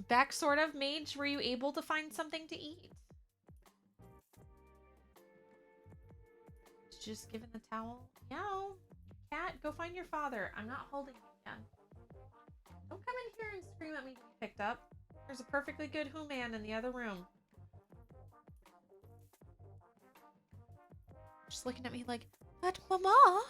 Back sort of, Mage, were you able to find something to eat? Just given the towel? No. Cat, go find your father. I'm not holding you again. Don't come in here and scream at me to be picked up. There's a perfectly good Who Man in the other room. Just looking at me like, but Mama!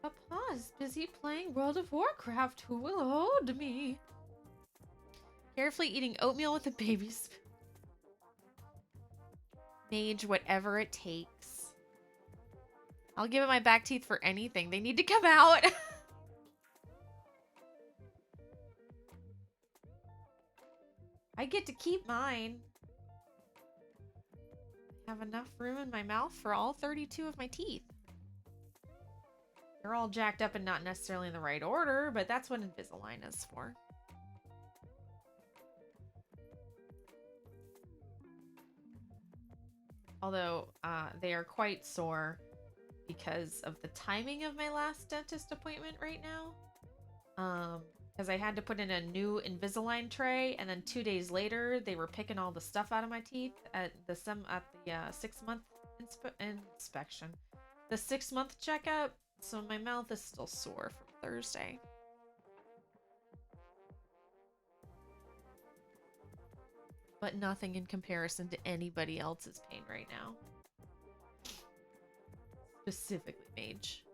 Papa's busy playing World of Warcraft. Who will hold me? Carefully eating oatmeal with a baby spoon. Mage, whatever it takes. I'll give it my back teeth for anything. They need to come out. I get to keep mine. I have enough room in my mouth for all 32 of my teeth. They're all jacked up and not necessarily in the right order, but that's what Invisalign is for. Although they are quite sore because of the timing of my last dentist appointment right now. Because I had to put in a new Invisalign tray, and then 2 days later, they were picking all the stuff out of my teeth at the 6-month inspection. The 6-month checkup, so my mouth is still sore from Thursday. But nothing in comparison to anybody else's pain right now. Specifically Mage.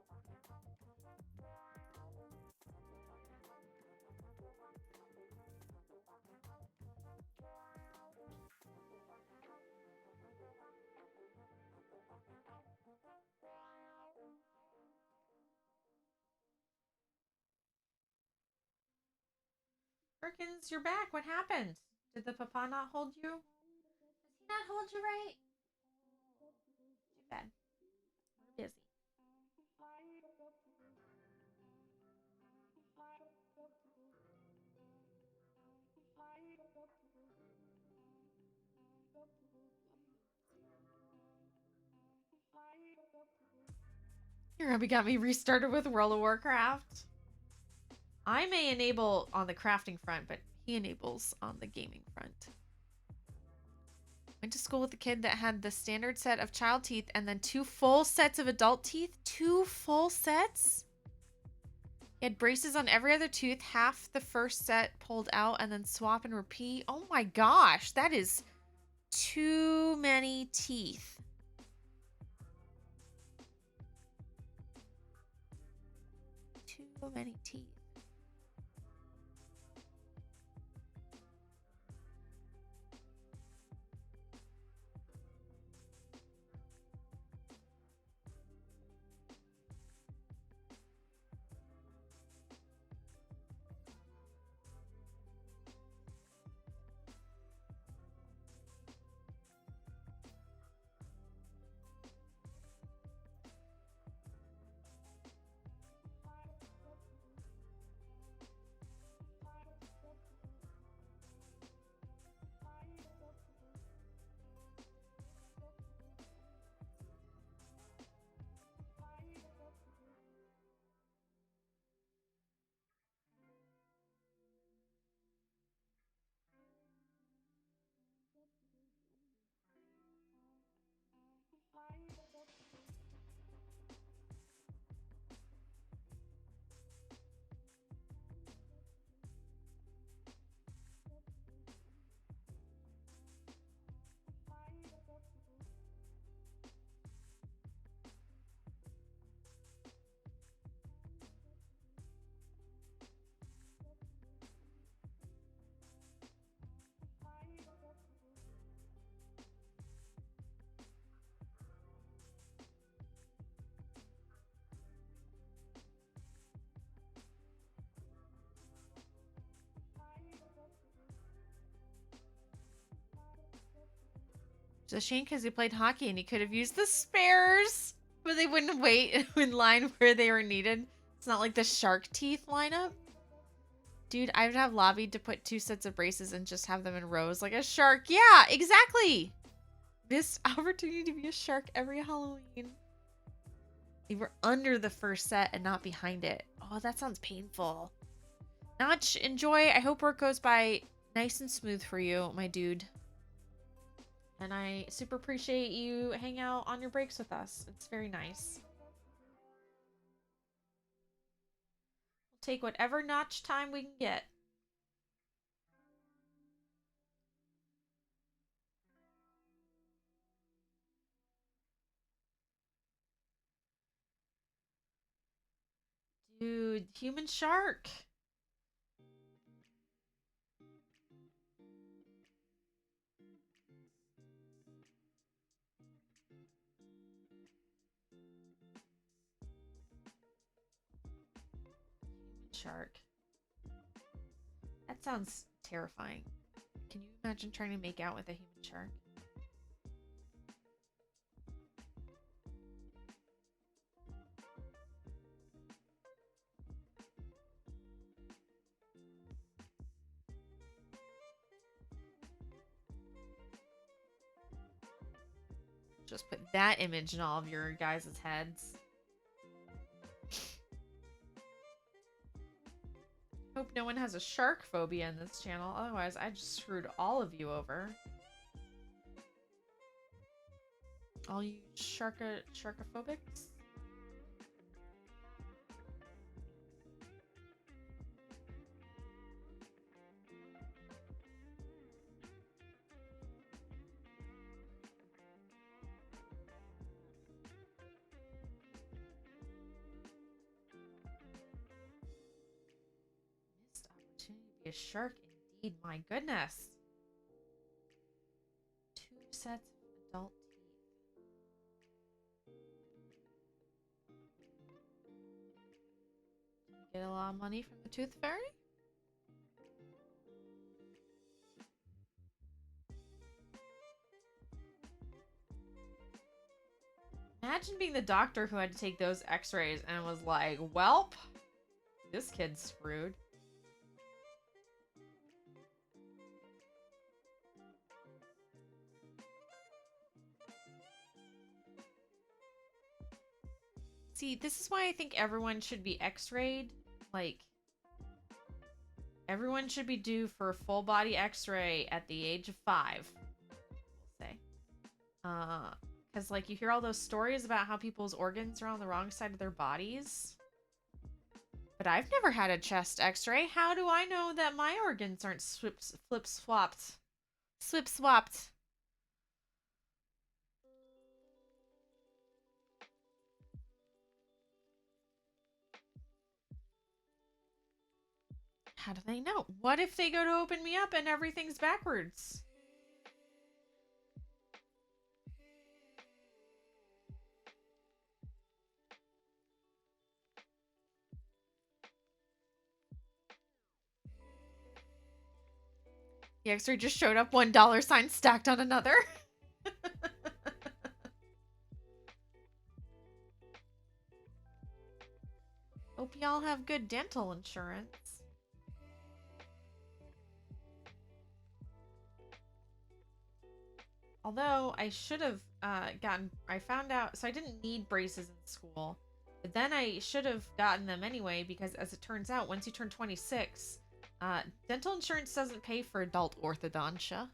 Perkins, you're back. What happened? Did the papa not hold you? Does he not hold you right? Too bad. We're busy. Your hubby got me restarted with World of Warcraft. I may enable on the crafting front, but he enables on the gaming front. Went to school with a kid that had the standard set of child teeth and then 2 full sets of adult teeth. 2 full sets? He had braces on every other tooth, half the first set pulled out and then swap and repeat. Oh my gosh, that is too many teeth. Too many teeth. It's a shame because he played hockey and he could have used the spares, but they wouldn't wait in line where they were needed. It's not like the shark teeth lineup. Dude, I would have lobbied to put 2 sets of braces and just have them in rows like a shark. Yeah, exactly. Missed opportunity to be a shark every Halloween. They were under the first set and not behind it. Oh, that sounds painful. Notch, enjoy. I hope work goes by nice and smooth for you, my dude. And I super appreciate you hang out on your breaks with us. It's very nice. We'll take whatever Notch time we can get. Dude, human shark. Shark. That sounds terrifying. Can you imagine trying to make out with a human shark? Just put that image in all of your guys' heads. Hope no one has a shark phobia in this channel. Otherwise, I just screwed all of you over. All you sharkophobics? Missed opportunity to be a shark indeed. My goodness. 2 sets of adult teeth. Get a lot of money from the tooth fairy? Imagine being the doctor who had to take those x-rays and was like, welp, this kid's screwed. See, this is why I think everyone should be x-rayed. Like, everyone should be due for a full body x-ray at the age of 5. We'll say. Because, like, you hear all those stories about how people's organs are on the wrong side of their bodies. But I've never had a chest x-ray. How do I know that my organs aren't flip-swapped? Swip-swapped. How do they know? What if they go to open me up and everything's backwards? The x-ray just showed up $1 sign stacked on another. Hope y'all have good dental insurance. Although I should have I found out, so I didn't need braces in school, but then I should have gotten them anyway because as it turns out, once you turn 26, dental insurance doesn't pay for adult orthodontia.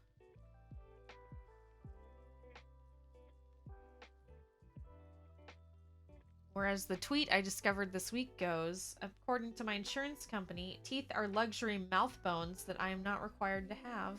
Whereas the tweet I discovered this week goes, according to my insurance company, teeth are luxury mouth bones that I am not required to have.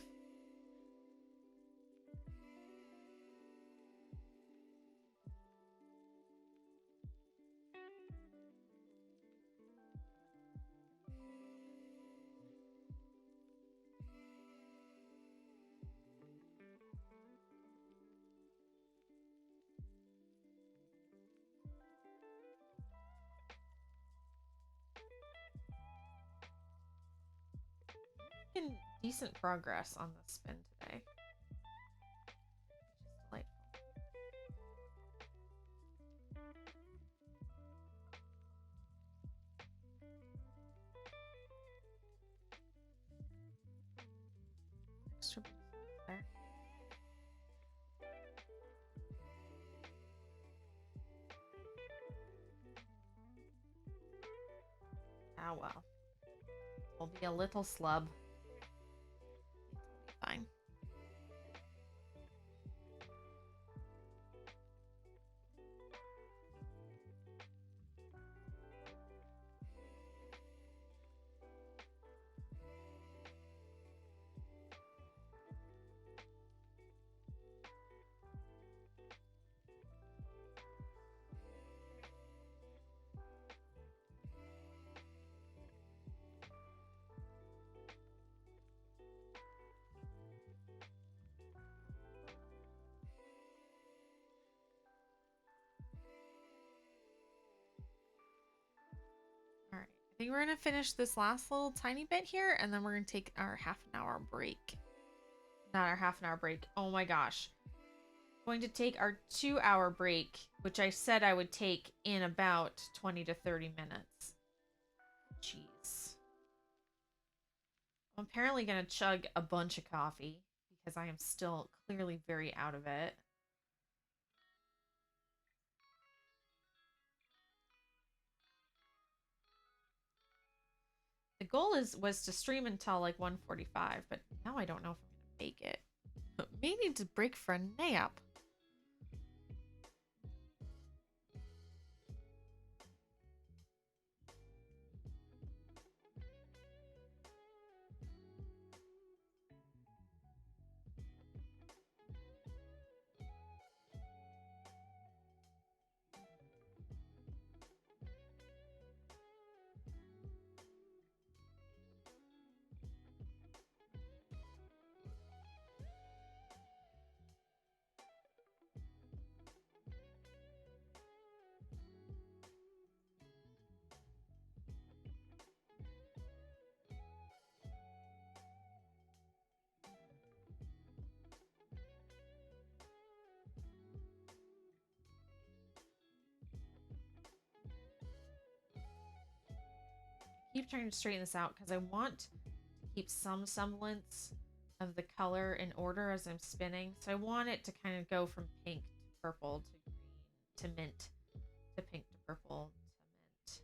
Making decent progress on the spin today. Which is delightful. Ah, well. We'll be a little slub. Fine. All right. I think we're going to finish this last little tiny bit here, and then we're going to take our half an hour break. Not our half an hour break. Oh my gosh. Going to take our 2-hour break, which I said I would take in about 20 to 30 minutes. Jeez. I'm apparently going to chug a bunch of coffee because I am still clearly very out of it. The goal was to stream until like 1:45, but now I don't know if I'm going to make it. May need to break for a nap. Keep trying to straighten this out because I want to keep some semblance of the color in order as I'm spinning. So I want it to kind of go from pink to purple to green to mint to pink to purple to mint.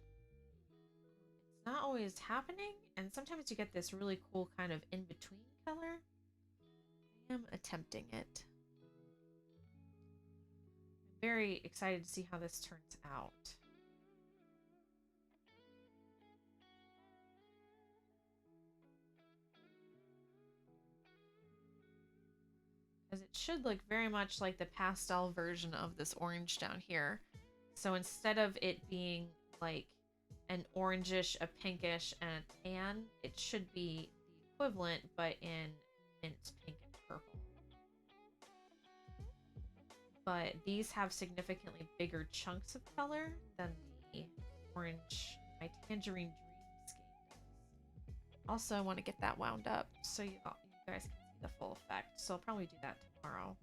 It's not always happening, and sometimes you get this really cool kind of in-between color. I am attempting it. I'm very excited to see how this turns out. Because it should look very much like the pastel version of this orange down here. So instead of it being like an orangish, a pinkish, and a tan, it should be the equivalent, but in mint, pink, and purple. But these have significantly bigger chunks of color than the orange, my tangerine dreamscape does. Also, I want to get that wound up so you guys can see the full effect. So I'll probably do that tomorrow,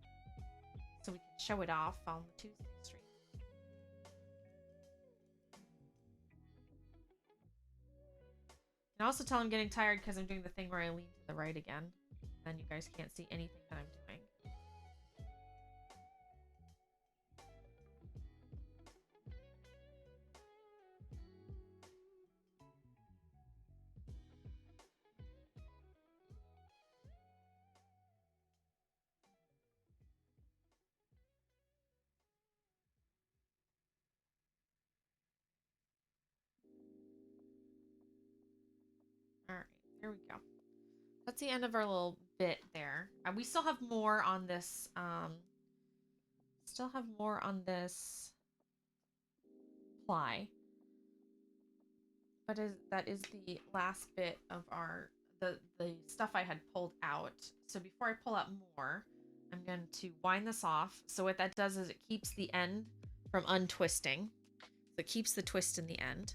so we can show it off on the Tuesday stream. And also tell I'm getting tired because I'm doing the thing where I lean to the right again. Then you guys can't see anything that I'm doing. Alright, there we go. That's the end of our little bit there. We still have more on this, ply. But that is the last bit of our, the stuff I had pulled out. So before I pull out more, I'm going to wind this off. So what that does is it keeps the end from untwisting. So it keeps the twist in the end.